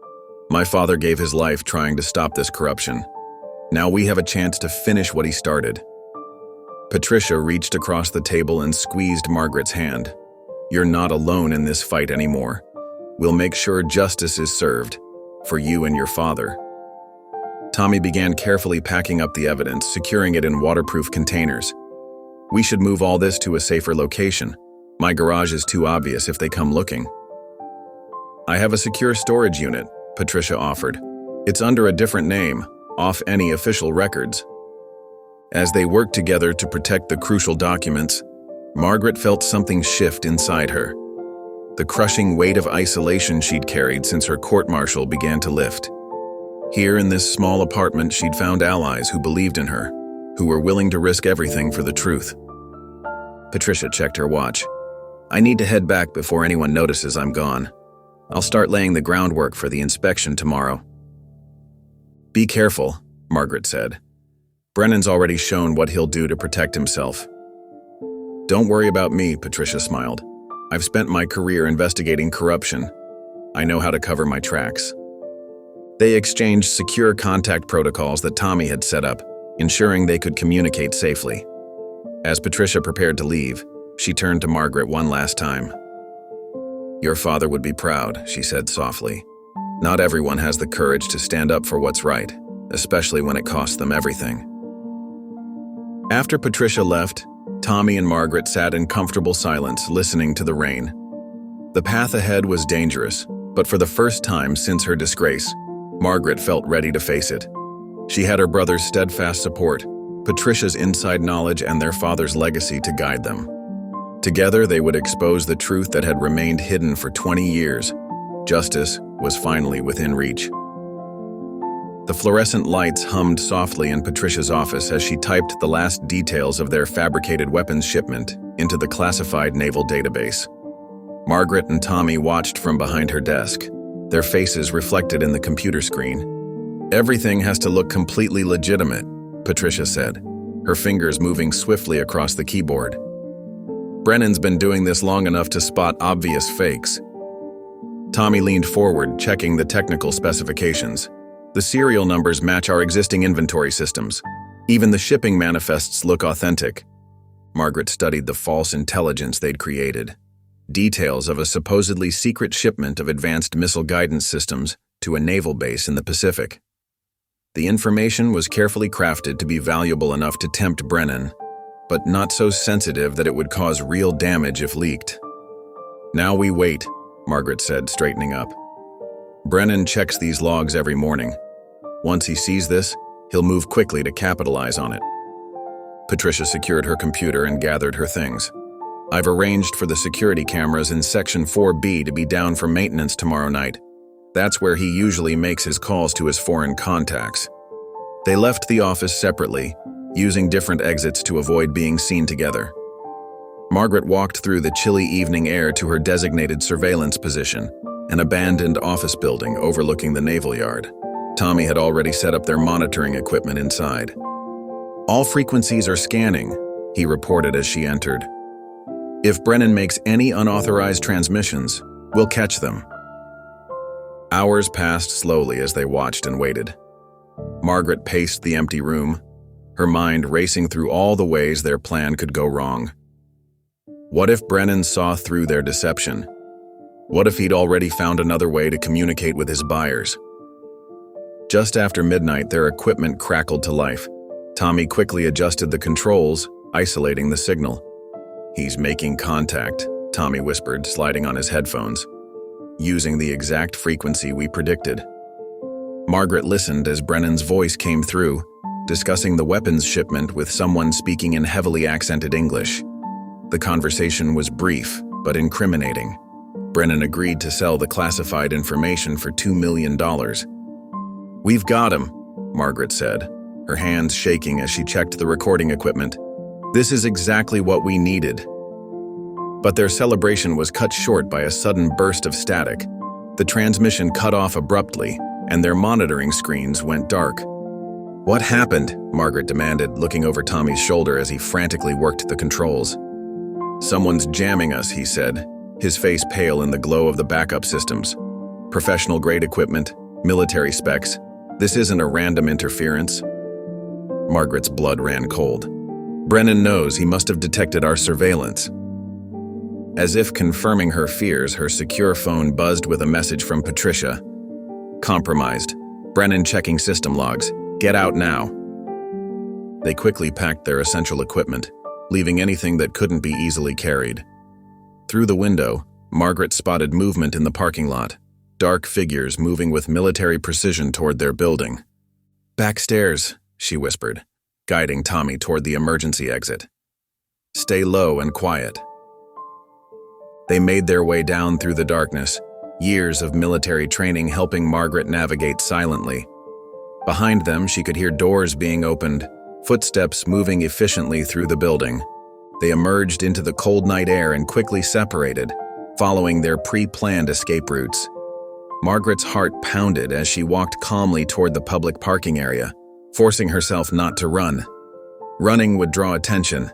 My father gave his life trying to stop this corruption. Now we have a chance to finish what he started." Patricia reached across the table and squeezed Margaret's hand. "You're not alone in this fight anymore. We'll make sure justice is served, for you and your father." Tommy began carefully packing up the evidence, securing it in waterproof containers. "We should move all this to a safer location. My garage is too obvious if they come looking." "I have a secure storage unit," Patricia offered. "It's under a different name, off any official records." As they worked together to protect the crucial documents, Margaret felt something shift inside her. The crushing weight of isolation she'd carried since her court-martial began to lift. Here in this small apartment, she'd found allies who believed in her, who were willing to risk everything for the truth. Patricia checked her watch. "I need to head back before anyone notices I'm gone. I'll start laying the groundwork for the inspection tomorrow." "Be careful," Margaret said. "Brennan's already shown what he'll do to protect himself." "Don't worry about me," Patricia smiled. "I've spent my career investigating corruption. I know how to cover my tracks." They exchanged secure contact protocols that Tommy had set up, ensuring they could communicate safely. As Patricia prepared to leave, she turned to Margaret one last time. "Your father would be proud," she said softly. "Not everyone has the courage to stand up for what's right, especially when it costs them everything." After Patricia left, Tommy and Margaret sat in comfortable silence, listening to the rain. The path ahead was dangerous, but for the first time since her disgrace, Margaret felt ready to face it. She had her brother's steadfast support, Patricia's inside knowledge, and their father's legacy to guide them. Together, they would expose the truth that had remained hidden for 20 years. Justice was finally within reach. The fluorescent lights hummed softly in Patricia's office as she typed the last details of their fabricated weapons shipment into the classified naval database. Margaret and Tommy watched from behind her desk, their faces reflected in the computer screen. "Everything has to look completely legitimate," Patricia said, her fingers moving swiftly across the keyboard. "Brennan's been doing this long enough to spot obvious fakes." Tommy leaned forward, checking the technical specifications. "The serial numbers match our existing inventory systems. Even the shipping manifests look authentic." Margaret studied the false intelligence they'd created. Details of a supposedly secret shipment of advanced missile guidance systems to a naval base in the Pacific. The information was carefully crafted to be valuable enough to tempt Brennan, but not so sensitive that it would cause real damage if leaked. "Now we wait," Margaret said, straightening up. "Brennan checks these logs every morning. Once he sees this, he'll move quickly to capitalize on it." Patricia secured her computer and gathered her things. "I've arranged for the security cameras in Section 4B to be down for maintenance tomorrow night. That's where he usually makes his calls to his foreign contacts." They left the office separately, using different exits to avoid being seen together. Margaret walked through the chilly evening air to her designated surveillance position, an abandoned office building overlooking the naval yard. Tommy had already set up their monitoring equipment inside. "All frequencies are scanning," he reported as she entered. "If Brennan makes any unauthorized transmissions, we'll catch them." Hours passed slowly as they watched and waited. Margaret paced the empty room, her mind racing through all the ways their plan could go wrong. What if Brennan saw through their deception? What if he'd already found another way to communicate with his buyers? Just after midnight, their equipment crackled to life. Tommy quickly adjusted the controls, isolating the signal. "He's making contact," Tommy whispered, sliding on his headphones. "Using the exact frequency we predicted." Margaret listened as Brennan's voice came through, discussing the weapons shipment with someone speaking in heavily accented English. The conversation was brief, but incriminating. Brennan agreed to sell the classified information for $2 million. "We've got him," Margaret said, her hands shaking as she checked the recording equipment. "This is exactly what we needed." But their celebration was cut short by a sudden burst of static. The transmission cut off abruptly, and their monitoring screens went dark. "What happened?" Margaret demanded, looking over Tommy's shoulder as he frantically worked the controls. "Someone's jamming us," he said, his face pale in the glow of the backup systems. "Professional-grade equipment, military specs. This isn't a random interference." Margaret's blood ran cold. "Brennan knows. He must have detected our surveillance." As if confirming her fears, her secure phone buzzed with a message from Patricia. "Compromised. Brennan checking system logs. Get out now." They quickly packed their essential equipment, leaving anything that couldn't be easily carried. Through the window, Margaret spotted movement in the parking lot, dark figures moving with military precision toward their building. "Backstairs," she whispered, guiding Tommy toward the emergency exit. "Stay low and quiet." They made their way down through the darkness, years of military training helping Margaret navigate silently. Behind them, she could hear doors being opened, footsteps moving efficiently through the building. They emerged into the cold night air and quickly separated, following their pre-planned escape routes. Margaret's heart pounded as she walked calmly toward the public parking area, forcing herself not to run. Running would draw attention.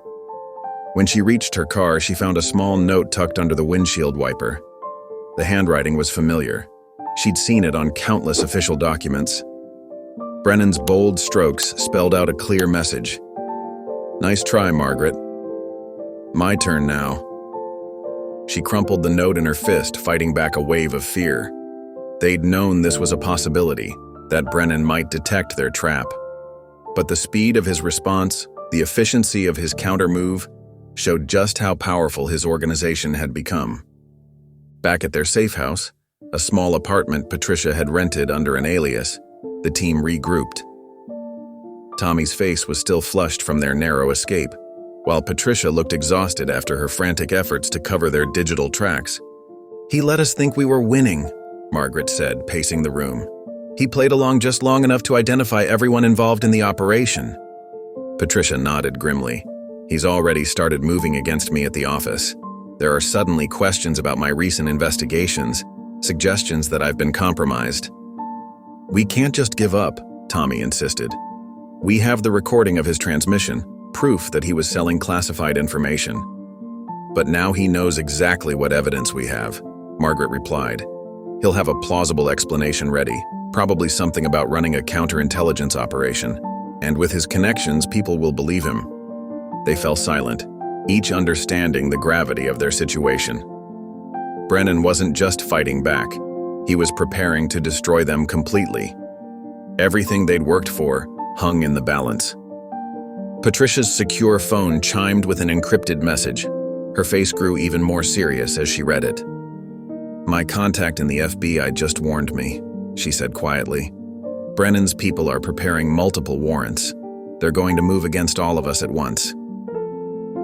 When she reached her car, she found a small note tucked under the windshield wiper. The handwriting was familiar. She'd seen it on countless official documents. Brennan's bold strokes spelled out a clear message. "Nice try, Margaret. My turn now." She crumpled the note in her fist, fighting back a wave of fear. They'd known this was a possibility, that Brennan might detect their trap. But the speed of his response, the efficiency of his counter-move, showed just how powerful his organization had become. Back at their safe house, a small apartment Patricia had rented under an alias, the team regrouped. Tommy's face was still flushed from their narrow escape, while Patricia looked exhausted after her frantic efforts to cover their digital tracks. "He let us think we were winning," Margaret said, pacing the room. "He played along just long enough to identify everyone involved in the operation." Patricia nodded grimly. "He's already started moving against me at the office. There are suddenly questions about my recent investigations, suggestions that I've been compromised." "We can't just give up," Tommy insisted. "We have the recording of his transmission, proof that he was selling classified information." "But now he knows exactly what evidence we have," Margaret replied. "He'll have a plausible explanation ready, probably something about running a counterintelligence operation. And with his connections, people will believe him." They fell silent, each understanding the gravity of their situation. Brennan wasn't just fighting back. He was preparing to destroy them completely. Everything they'd worked for hung in the balance. Patricia's secure phone chimed with an encrypted message. Her face grew even more serious as she read it. "My contact in the FBI just warned me," she said quietly. "Brennan's people are preparing multiple warrants. They're going to move against all of us at once."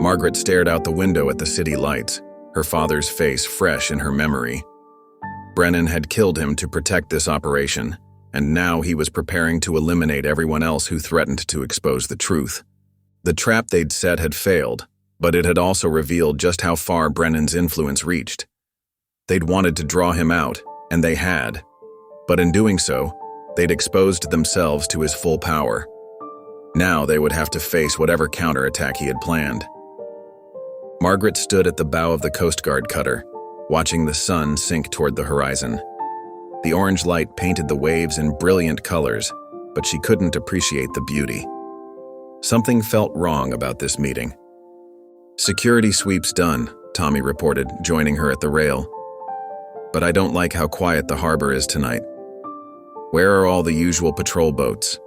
Margaret stared out the window at the city lights, her father's face fresh in her memory. Brennan had killed him to protect this operation, and now he was preparing to eliminate everyone else who threatened to expose the truth. The trap they'd set had failed, but it had also revealed just how far Brennan's influence reached. They'd wanted to draw him out, and they had. But in doing so, they'd exposed themselves to his full power. Now they would have to face whatever counterattack he had planned. Margaret stood at the bow of the Coast Guard cutter, watching the sun sink toward the horizon. The orange light painted the waves in brilliant colors, but she couldn't appreciate the beauty. Something felt wrong about this meeting. "Security sweep's done," Tommy reported, joining her at the rail. "But I don't like how quiet the harbor is tonight. Where are all the usual patrol boats?"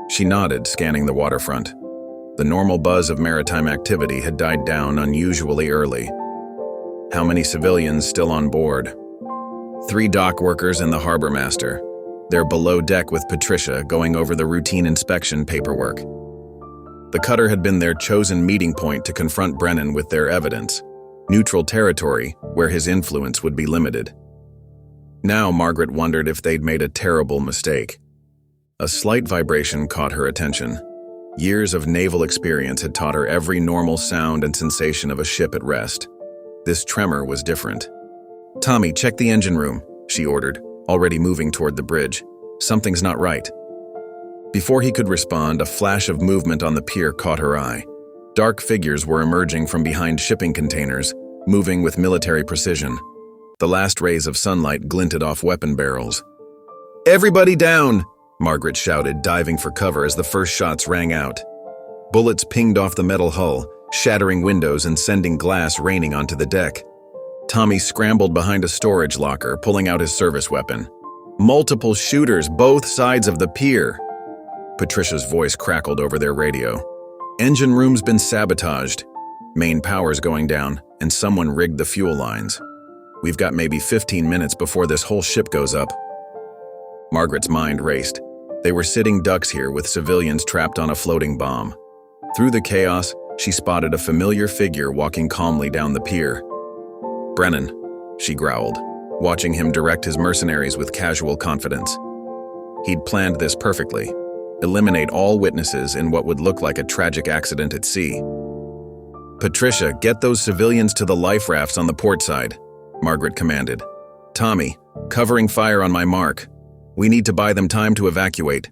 She nodded, scanning the waterfront. The normal buzz of maritime activity had died down unusually early. How many civilians still on board? 3 dock workers and the harbor master. They're below deck with Patricia, going over the routine inspection paperwork. The cutter had been their chosen meeting point to confront Brennan with their evidence. neutral territory where his influence would be limited. Now Margaret wondered if they'd made a terrible mistake. A slight vibration caught her attention. Years of naval experience had taught her every normal sound and sensation of a ship at rest. This tremor was different. "Tommy, check the engine room," she ordered, already moving toward the bridge. "Something's not right." Before he could respond, a flash of movement on the pier caught her eye. Dark figures were emerging from behind shipping containers, moving with military precision. The last rays of sunlight glinted off weapon barrels. "Everybody down!" Margaret shouted, diving for cover as the first shots rang out. Bullets pinged off the metal hull, shattering windows and sending glass raining onto the deck. Tommy scrambled behind a storage locker, pulling out his service weapon. Multiple shooters, both sides of the pier. Patricia's voice crackled over their radio. "Engine room's been sabotaged. Main power's going down, and someone rigged the fuel lines. We've got maybe 15 minutes before this whole ship goes up." Margaret's mind raced. They were sitting ducks here with civilians trapped on a floating bomb. Through the chaos, she spotted a familiar figure walking calmly down the pier. "Brennan," she growled, watching him direct his mercenaries with casual confidence. He'd planned this perfectly. Eliminate all witnesses in what would look like a tragic accident at sea. "Patricia, get those civilians to the life rafts on the port side," Margaret commanded. "Tommy, covering fire on my mark. We need to buy them time to evacuate."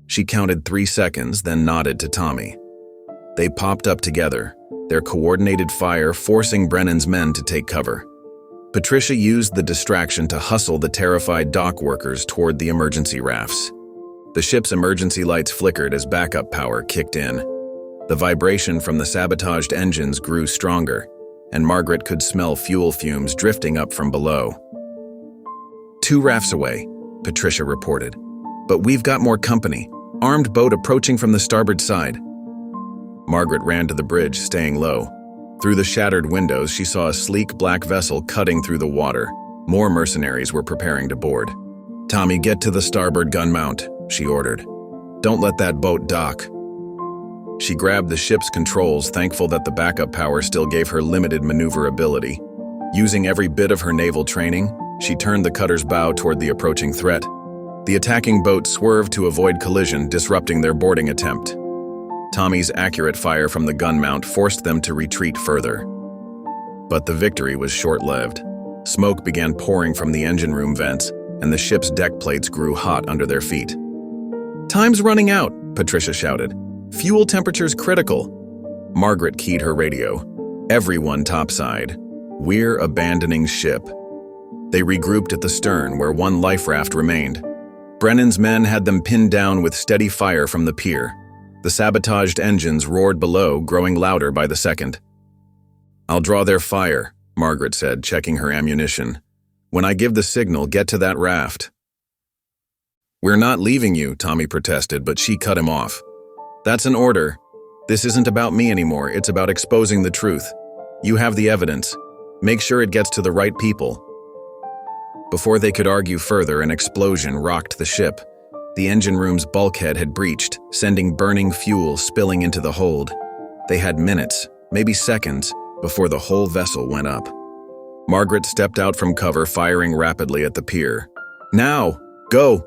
She counted 3 seconds, then nodded to Tommy. They popped up together, their coordinated fire forcing Brennan's men to take cover. Patricia used the distraction to hustle the terrified dock workers toward the emergency rafts. The ship's emergency lights flickered as backup power kicked in. The vibration from the sabotaged engines grew stronger, and Margaret could smell fuel fumes drifting up from below. "2 rafts away," Patricia reported. "But we've got more company. Armed boat approaching from the starboard side." Margaret ran to the bridge, staying low. Through the shattered windows, she saw a sleek black vessel cutting through the water. More mercenaries were preparing to board. "Tommy, get to the starboard gun mount," she ordered. "Don't let that boat dock." She grabbed the ship's controls, thankful that the backup power still gave her limited maneuverability. Using every bit of her naval training, she turned the cutter's bow toward the approaching threat. The attacking boat swerved to avoid collision, disrupting their boarding attempt. Tommy's accurate fire from the gun mount forced them to retreat further. But the victory was short-lived. Smoke began pouring from the engine room vents, and the ship's deck plates grew hot under their feet. "Time's running out," Patricia shouted. "Fuel temperature's critical." Margaret keyed her radio. "Everyone topside. We're abandoning ship." They regrouped at the stern, where one life raft remained. Brennan's men had them pinned down with steady fire from the pier. The sabotaged engines roared below, growing louder by the second. "I'll draw their fire," Margaret said, checking her ammunition. "When I give the signal, get to that raft." "We're not leaving you," Tommy protested, but she cut him off. "That's an order. This isn't about me anymore, it's about exposing the truth. You have the evidence. Make sure it gets to the right people." Before they could argue further, an explosion rocked the ship. The engine room's bulkhead had breached, sending burning fuel spilling into the hold. They had minutes, maybe seconds, before the whole vessel went up. Margaret stepped out from cover, firing rapidly at the pier. "Now! Go!"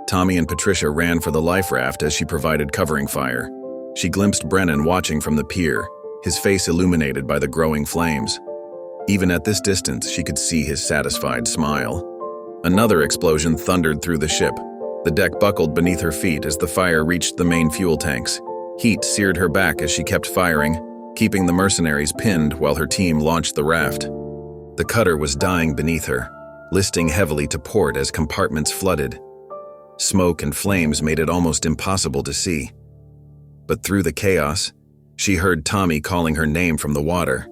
Tommy and Patricia ran for the life raft as she provided covering fire. She glimpsed Brennan watching from the pier, his face illuminated by the growing flames. Even at this distance, she could see his satisfied smile. Another explosion thundered through the ship. The deck buckled beneath her feet as the fire reached the main fuel tanks. Heat seared her back as she kept firing, keeping the mercenaries pinned while her team launched the raft. The cutter was dying beneath her, listing heavily to port as compartments flooded. Smoke and flames made it almost impossible to see. But through the chaos, she heard Tommy calling her name from the water.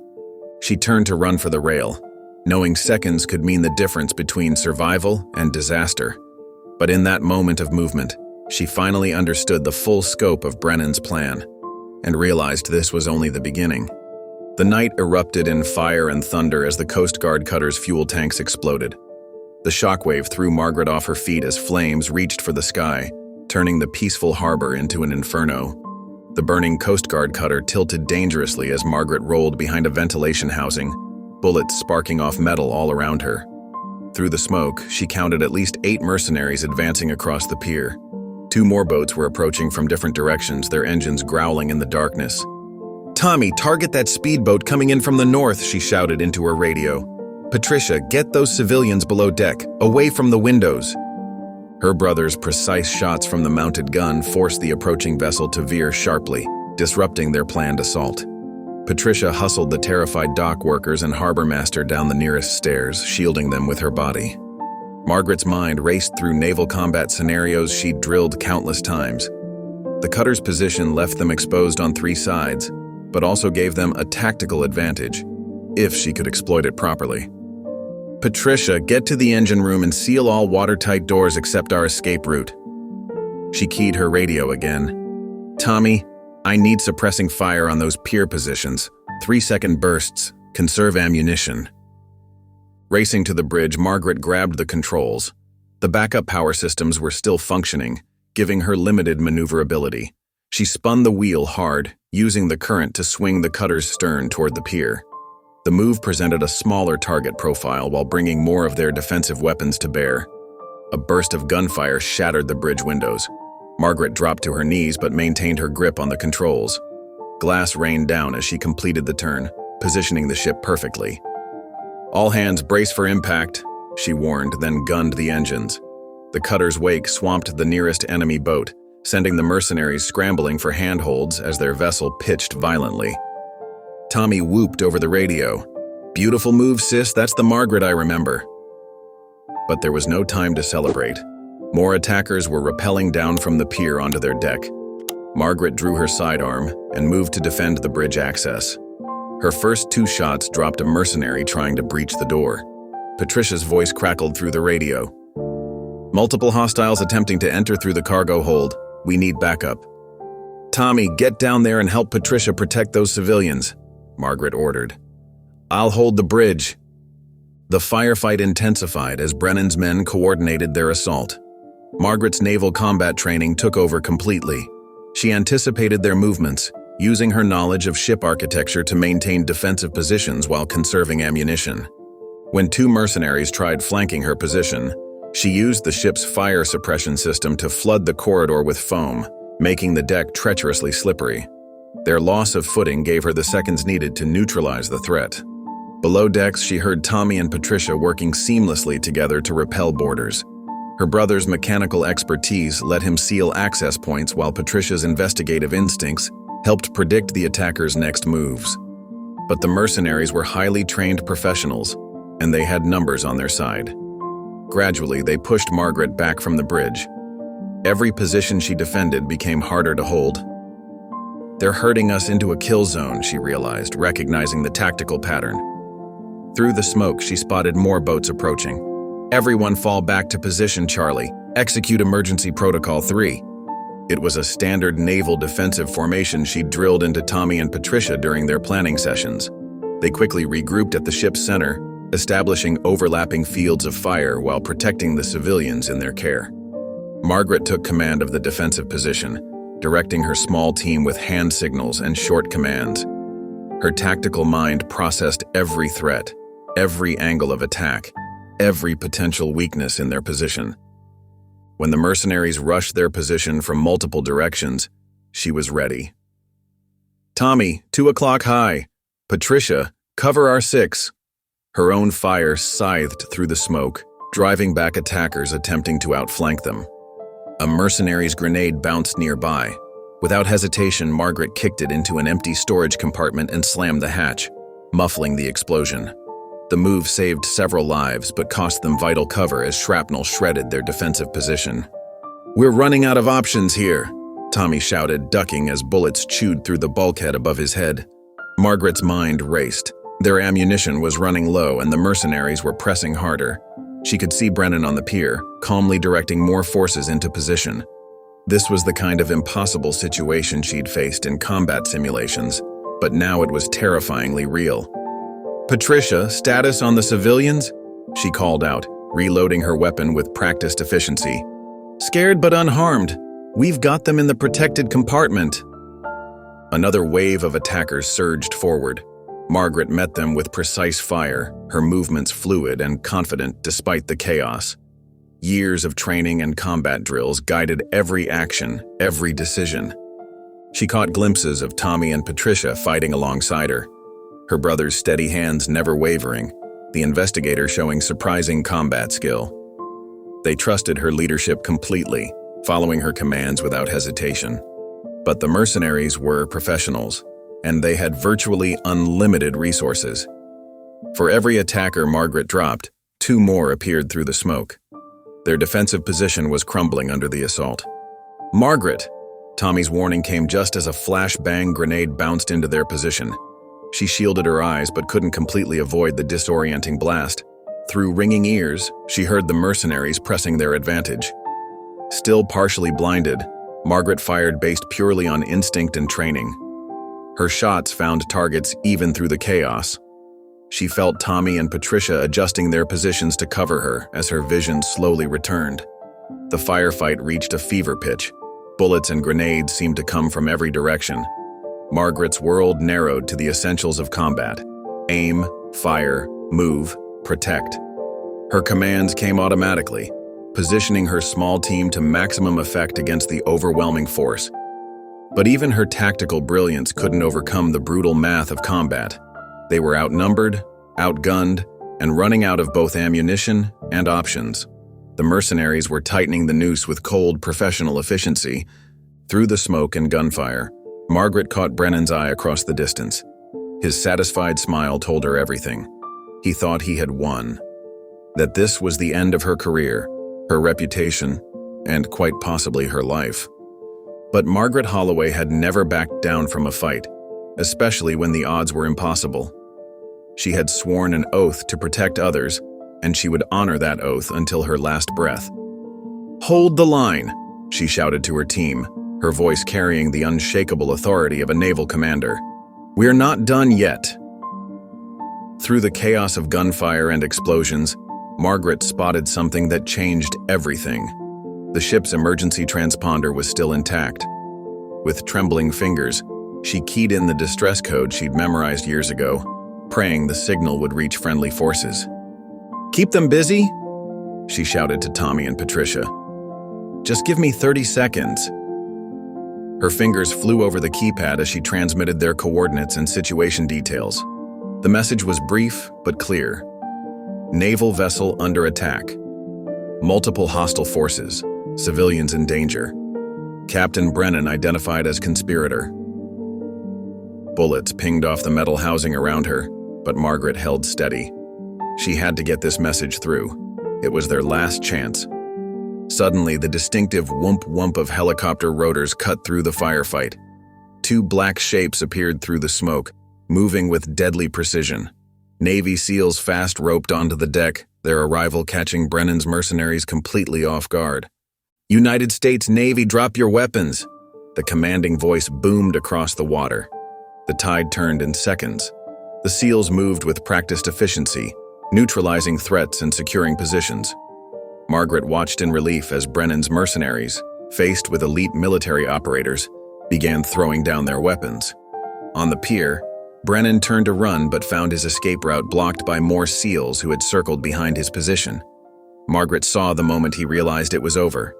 She turned to run for the rail, knowing seconds could mean the difference between survival and disaster. But in that moment of movement, she finally understood the full scope of Brennan's plan, and realized this was only the beginning. The night erupted in fire and thunder as the Coast Guard cutter's fuel tanks exploded. The shockwave threw Margaret off her feet as flames reached for the sky, turning the peaceful harbor into an inferno. The burning Coast Guard cutter tilted dangerously as Margaret rolled behind a ventilation housing, bullets sparking off metal all around her. Through the smoke, she counted at least 8 mercenaries advancing across the pier. 2 more boats were approaching from different directions, their engines growling in the darkness. "Tommy, target that speedboat coming in from the north," she shouted into her radio. "Patricia, get those civilians below deck, away from the windows." Her brother's precise shots from the mounted gun forced the approaching vessel to veer sharply, disrupting their planned assault. Patricia hustled the terrified dock workers and harbor master down the nearest stairs, shielding them with her body. Margaret's mind raced through naval combat scenarios she'd drilled countless times. The cutter's position left them exposed on 3 sides, but also gave them a tactical advantage, if she could exploit it properly. "Patricia, get to the engine room and seal all watertight doors except our escape route." She keyed her radio again. "Tommy, I need suppressing fire on those pier positions. 3-second bursts. Conserve ammunition." Racing to the bridge, Margaret grabbed the controls. The backup power systems were still functioning, giving her limited maneuverability. She spun the wheel hard, using the current to swing the cutter's stern toward the pier. The move presented a smaller target profile while bringing more of their defensive weapons to bear. A burst of gunfire shattered the bridge windows. Margaret dropped to her knees but maintained her grip on the controls. Glass rained down as she completed the turn, positioning the ship perfectly. "All hands brace for impact," she warned, then gunned the engines. The cutter's wake swamped the nearest enemy boat, sending the mercenaries scrambling for handholds as their vessel pitched violently. Tommy whooped over the radio. "Beautiful move, sis, that's the Margaret I remember." But there was no time to celebrate. More attackers were rappelling down from the pier onto their deck. Margaret drew her sidearm and moved to defend the bridge access. Her first 2 shots dropped a mercenary trying to breach the door. Patricia's voice crackled through the radio. "Multiple hostiles attempting to enter through the cargo hold. We need backup." "Tommy, get down there and help Patricia protect those civilians," Margaret ordered. "I'll hold the bridge." The firefight intensified as Brennan's men coordinated their assault. Margaret's naval combat training took over completely. She anticipated their movements, using her knowledge of ship architecture to maintain defensive positions while conserving ammunition. When 2 mercenaries tried flanking her position, she used the ship's fire suppression system to flood the corridor with foam, making the deck treacherously slippery. Their loss of footing gave her the seconds needed to neutralize the threat. Below decks, she heard Tommy and Patricia working seamlessly together to repel boarders. Her brother's mechanical expertise let him seal access points, while Patricia's investigative instincts helped predict the attackers' next moves. But the mercenaries were highly trained professionals, and they had numbers on their side. Gradually, they pushed Margaret back from the bridge. Every position she defended became harder to hold. "They're herding us into a kill zone," she realized, recognizing the tactical pattern. Through the smoke, she spotted more boats approaching. "Everyone fall back to position, Charlie. Execute Emergency Protocol 3. It was a standard naval defensive formation she'd drilled into Tommy and Patricia during their planning sessions. They quickly regrouped at the ship's center, establishing overlapping fields of fire while protecting the civilians in their care. Margaret took command of the defensive position, directing her small team with hand signals and short commands. Her tactical mind processed every threat, every angle of attack, every potential weakness in their position. When the mercenaries rushed their position from multiple directions, she was ready. "Tommy, 2 o'clock high. Patricia, cover our 6. Her own fire scythed through the smoke, driving back attackers attempting to outflank them. A mercenary's grenade bounced nearby. Without hesitation, Margaret kicked it into an empty storage compartment and slammed the hatch, muffling the explosion. The move saved several lives but cost them vital cover as shrapnel shredded their defensive position. "We're running out of options here," Tommy shouted, ducking as bullets chewed through the bulkhead above his head. Margaret's mind raced. Their ammunition was running low and the mercenaries were pressing harder. She could see Brennan on the pier, calmly directing more forces into position. This was the kind of impossible situation she'd faced in combat simulations, but now it was terrifyingly real. "Patricia, status on the civilians?" she called out, reloading her weapon with practiced efficiency. "Scared but unharmed. We've got them in the protected compartment." Another wave of attackers surged forward. Margaret met them with precise fire, her movements fluid and confident despite the chaos. Years of training and combat drills guided every action, every decision. She caught glimpses of Tommy and Patricia fighting alongside her, her brother's steady hands never wavering, the investigator showing surprising combat skill. They trusted her leadership completely, following her commands without hesitation. But the mercenaries were professionals, and they had virtually unlimited resources. For every attacker Margaret dropped, 2 more appeared through the smoke. Their defensive position was crumbling under the assault. "Margaret!" Tommy's warning came just as a flashbang grenade bounced into their position. She shielded her eyes but couldn't completely avoid the disorienting blast. Through ringing ears, she heard the mercenaries pressing their advantage. Still partially blinded, Margaret fired based purely on instinct and training. Her shots found targets even through the chaos. She felt Tommy and Patricia adjusting their positions to cover her as her vision slowly returned. The firefight reached a fever pitch. Bullets and grenades seemed to come from every direction. Margaret's world narrowed to the essentials of combat: aim, fire, move, protect. Her commands came automatically, positioning her small team to maximum effect against the overwhelming force. But even her tactical brilliance couldn't overcome the brutal math of combat. They were outnumbered, outgunned, and running out of both ammunition and options. The mercenaries were tightening the noose with cold, professional efficiency. Through the smoke and gunfire, Margaret caught Brennan's eye across the distance. His satisfied smile told her everything. He thought he had won. That this was the end of her career, her reputation, and quite possibly her life. But Margaret Holloway had never backed down from a fight, especially when the odds were impossible. She had sworn an oath to protect others, and she would honor that oath until her last breath. "Hold the line," she shouted to her team, her voice carrying the unshakable authority of a naval commander. "We're not done yet." Through the chaos of gunfire and explosions, Margaret spotted something that changed everything. The ship's emergency transponder was still intact. With trembling fingers, she keyed in the distress code she'd memorized years ago, praying the signal would reach friendly forces. "Keep them busy," she shouted to Tommy and Patricia. "Just give me 30 seconds. Her fingers flew over the keypad as she transmitted their coordinates and situation details. The message was brief but clear. Naval vessel under attack. Multiple hostile forces. Civilians in danger. Captain Brennan identified as conspirator. Bullets pinged off the metal housing around her, but Margaret held steady. She had to get this message through. It was their last chance. Suddenly, the distinctive whoomp-whoomp of helicopter rotors cut through the firefight. 2 black shapes appeared through the smoke, moving with deadly precision. Navy SEALs fast roped onto the deck, their arrival catching Brennan's mercenaries completely off guard. "United States Navy, drop your weapons!" The commanding voice boomed across the water. The tide turned in seconds. The SEALs moved with practiced efficiency, neutralizing threats and securing positions. Margaret watched in relief as Brennan's mercenaries, faced with elite military operators, began throwing down their weapons. On the pier, Brennan turned to run but found his escape route blocked by more SEALs who had circled behind his position. Margaret saw the moment he realized it was over.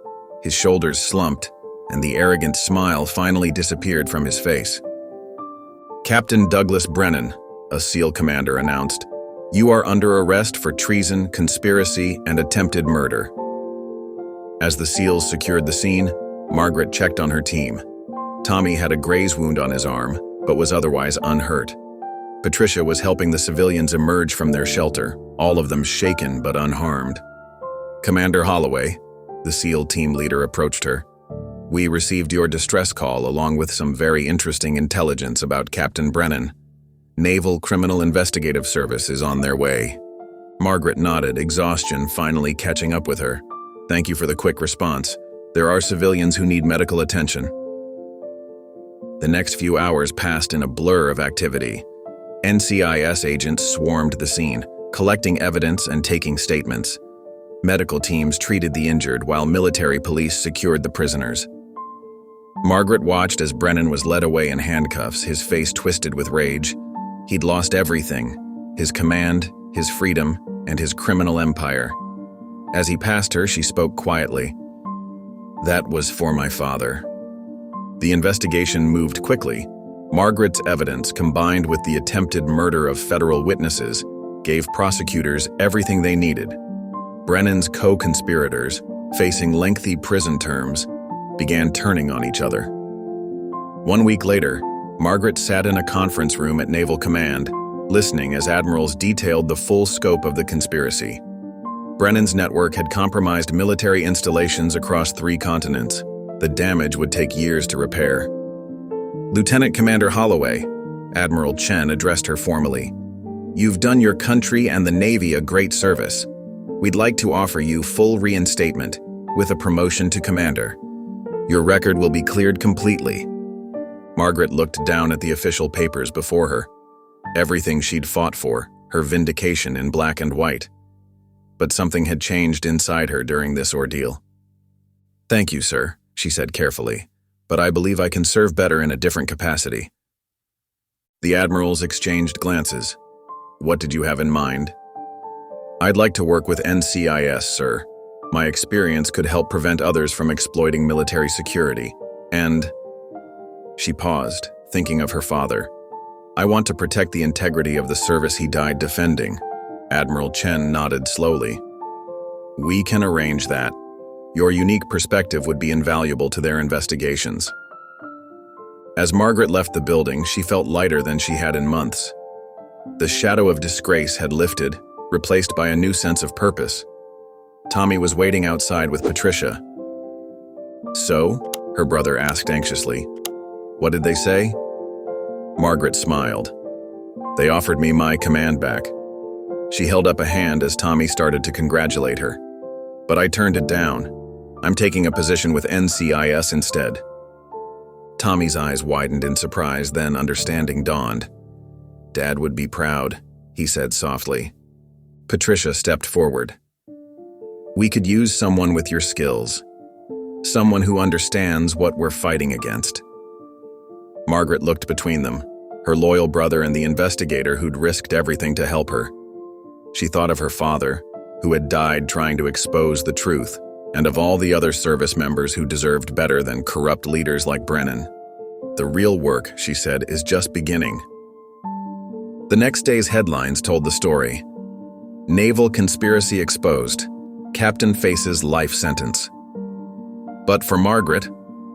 His shoulders slumped, and the arrogant smile finally disappeared from his face. "Captain Douglas Brennan," a SEAL commander announced, "you are under arrest for treason, conspiracy, and attempted murder." As the SEALs secured the scene, Margaret checked on her team. Tommy had a graze wound on his arm, but was otherwise unhurt. Patricia was helping the civilians emerge from their shelter, all of them shaken but unharmed. "Commander Holloway," the SEAL team leader approached her. "We received your distress call along with some very interesting intelligence about Captain Brennan. Naval Criminal Investigative Service is on their way." Margaret nodded, exhaustion finally catching up with her. "Thank you for the quick response. There are civilians who need medical attention." The next few hours passed in a blur of activity. NCIS agents swarmed the scene, collecting evidence and taking statements. Medical teams treated the injured while military police secured the prisoners. Margaret watched as Brennan was led away in handcuffs, his face twisted with rage. He'd lost everything: his command, his freedom, and his criminal empire. As he passed her, she spoke quietly. "That was for my father." The investigation moved quickly. Margaret's evidence, combined with the attempted murder of federal witnesses, gave prosecutors everything they needed. Brennan's co-conspirators, facing lengthy prison terms, began turning on each other. 1 week later, Margaret sat in a conference room at Naval Command, listening as admirals detailed the full scope of the conspiracy. Brennan's network had compromised military installations across 3 continents. The damage would take years to repair. "Lieutenant Commander Holloway," Admiral Chen addressed her formally, "you've done your country and the Navy a great service. We'd like to offer you full reinstatement with a promotion to commander. Your record will be cleared completely." Margaret looked down at the official papers before her. Everything she'd fought for, her vindication in black and white. But something had changed inside her during this ordeal. "Thank you, sir," she said carefully, "but I believe I can serve better in a different capacity." The admirals exchanged glances. "What did you have in mind?" "I'd like to work with NCIS, sir. My experience could help prevent others from exploiting military security. And..." She paused, thinking of her father. "I want to protect the integrity of the service he died defending." Admiral Chen nodded slowly. "We can arrange that. Your unique perspective would be invaluable to their investigations." As Margaret left the building, she felt lighter than she had in months. The shadow of disgrace had lifted, replaced by a new sense of purpose. Tommy was waiting outside with Patricia. "So?" her brother asked anxiously. "What did they say?" Margaret smiled. "They offered me my command back." She held up a hand as Tommy started to congratulate her. "But I turned it down. I'm taking a position with NCIS instead." Tommy's eyes widened in surprise, then understanding dawned. "Dad would be proud," he said softly. Patricia stepped forward. "We could use someone with your skills. Someone who understands what we're fighting against." Margaret looked between them, her loyal brother and the investigator who'd risked everything to help her. She thought of her father, who had died trying to expose the truth, and of all the other service members who deserved better than corrupt leaders like Brennan. "The real work," she said, "is just beginning." The next day's headlines told the story. "Naval Conspiracy Exposed. Captain Faces Life Sentence." But for Margaret,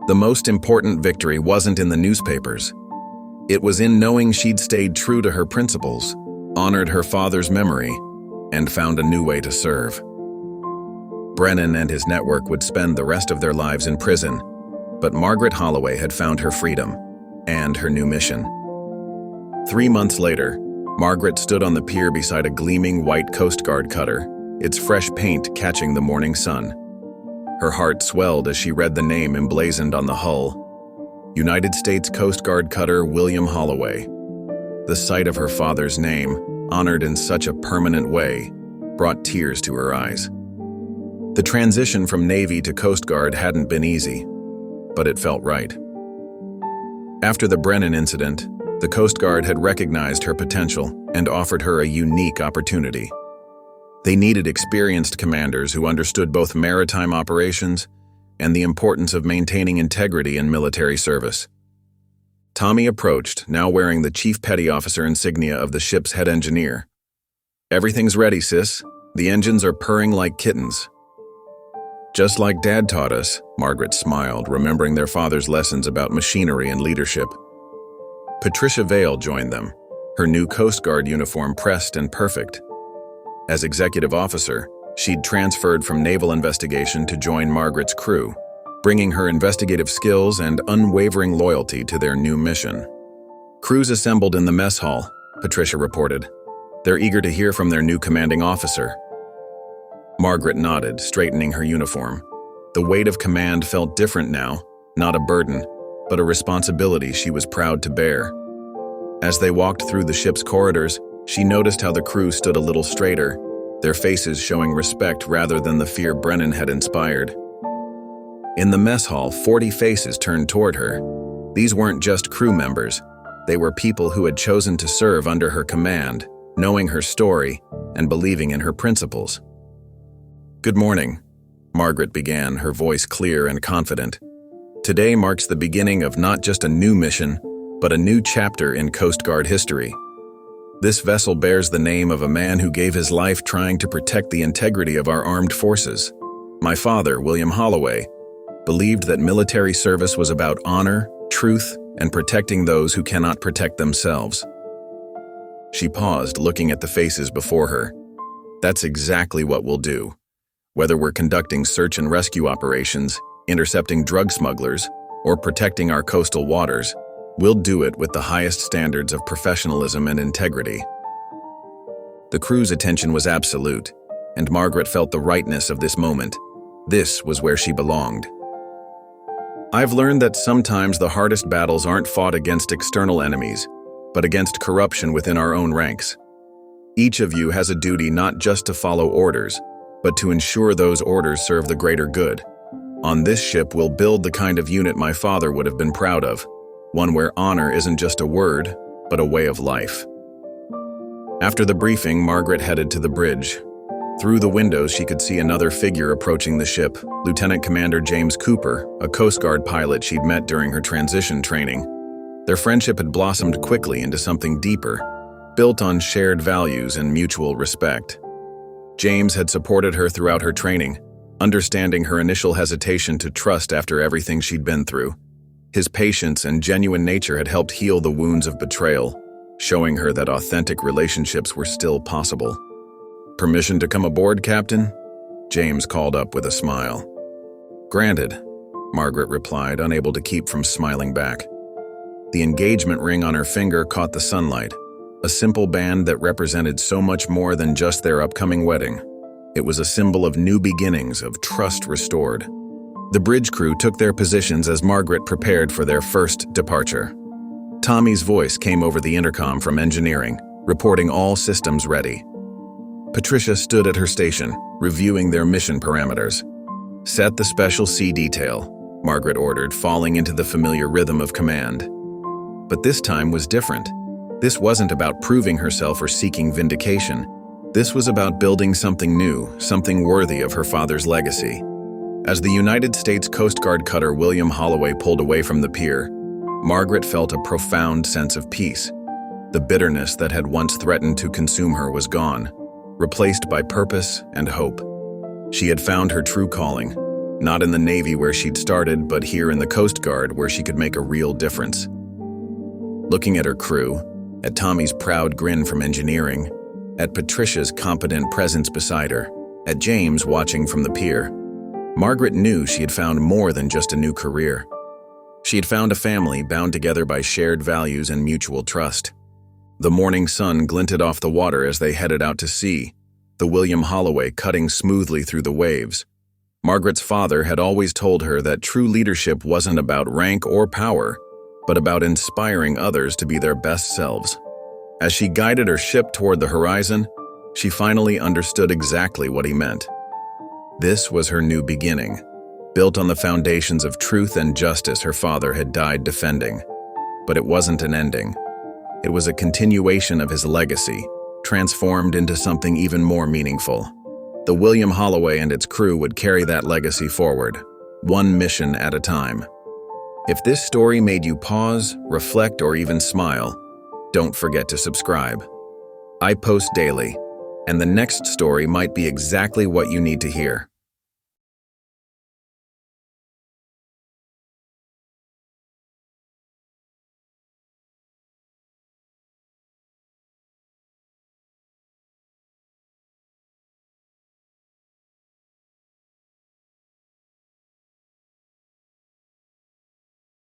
the most important victory wasn't in the newspapers. It was in knowing she'd stayed true to her principles, honored her father's memory, and found a new way to serve. Brennan and his network would spend the rest of their lives in prison, but Margaret Holloway had found her freedom and her new mission. 3 months later, Margaret stood on the pier beside a gleaming white Coast Guard cutter, its fresh paint catching the morning sun. Her heart swelled as she read the name emblazoned on the hull: United States Coast Guard cutter William Holloway. The sight of her father's name, honored in such a permanent way, brought tears to her eyes. The transition from Navy to Coast Guard hadn't been easy, but it felt right. After the Brennan incident, the Coast Guard had recognized her potential and offered her a unique opportunity. They needed experienced commanders who understood both maritime operations and the importance of maintaining integrity in military service. Tommy approached, now wearing the Chief Petty Officer insignia of the ship's head engineer. "Everything's ready, sis. The engines are purring like kittens." "Just like Dad taught us," Margaret smiled, remembering their father's lessons about machinery and leadership. Patricia Vale joined them, her new Coast Guard uniform pressed and perfect. As executive officer, she'd transferred from naval investigation to join Margaret's crew, bringing her investigative skills and unwavering loyalty to their new mission. "Crews assembled in the mess hall," Patricia reported. "They're eager to hear from their new commanding officer." Margaret nodded, straightening her uniform. The weight of command felt different now, not a burden, but a responsibility she was proud to bear. As they walked through the ship's corridors, she noticed how the crew stood a little straighter, their faces showing respect rather than the fear Brennan had inspired. In the mess hall, 40 faces turned toward her. These weren't just crew members. They were people who had chosen to serve under her command, knowing her story and believing in her principles. "Good morning," Margaret began, her voice clear and confident. "Today marks the beginning of not just a new mission, but a new chapter in Coast Guard history. This vessel bears the name of a man who gave his life trying to protect the integrity of our armed forces. My father, William Holloway, believed that military service was about honor, truth, and protecting those who cannot protect themselves." She paused, looking at the faces before her. "That's exactly what we'll do. Whether we're conducting search and rescue operations, intercepting drug smugglers, or protecting our coastal waters, we'll do it with the highest standards of professionalism and integrity." The crew's attention was absolute, and Margaret felt the rightness of this moment. This was where she belonged. "I've learned that sometimes the hardest battles aren't fought against external enemies, but against corruption within our own ranks. Each of you has a duty not just to follow orders, but to ensure those orders serve the greater good. On this ship, we'll build the kind of unit my father would have been proud of, one where honor isn't just a word, but a way of life." After the briefing, Margaret headed to the bridge. Through the windows, she could see another figure approaching the ship, Lieutenant Commander James Cooper, a Coast Guard pilot she'd met during her transition training. Their friendship had blossomed quickly into something deeper, built on shared values and mutual respect. James had supported her throughout her training, understanding her initial hesitation to trust after everything she'd been through. His patience and genuine nature had helped heal the wounds of betrayal, showing her that authentic relationships were still possible. "Permission to come aboard, Captain?" James called up with a smile. "Granted," Margaret replied, unable to keep from smiling back. The engagement ring on her finger caught the sunlight, a simple band that represented so much more than just their upcoming wedding. It was a symbol of new beginnings, of trust restored. The bridge crew took their positions as Margaret prepared for their first departure. Tommy's voice came over the intercom from engineering, reporting all systems ready. Patricia stood at her station, reviewing their mission parameters. "Set the Special C detail," Margaret ordered, falling into the familiar rhythm of command. But this time was different. This wasn't about proving herself or seeking vindication. This was about building something new, something worthy of her father's legacy. As the United States Coast Guard cutter William Holloway pulled away from the pier, Margaret felt a profound sense of peace. The bitterness that had once threatened to consume her was gone, replaced by purpose and hope. She had found her true calling, not in the Navy where she'd started, but here in the Coast Guard where she could make a real difference. Looking at her crew, at Tommy's proud grin from engineering, at Patricia's competent presence beside her, at James watching from the pier, Margaret knew she had found more than just a new career. She had found a family bound together by shared values and mutual trust. The morning sun glinted off the water as they headed out to sea, the William Holloway cutting smoothly through the waves. Margaret's father had always told her that true leadership wasn't about rank or power, but about inspiring others to be their best selves. As she guided her ship toward the horizon, she finally understood exactly what he meant. This was her new beginning, built on the foundations of truth and justice her father had died defending. But it wasn't an ending. It was a continuation of his legacy, transformed into something even more meaningful. The William Holloway and its crew would carry that legacy forward, one mission at a time. If this story made you pause, reflect, or even smile, don't forget to subscribe. I post daily, and the next story might be exactly what you need to hear.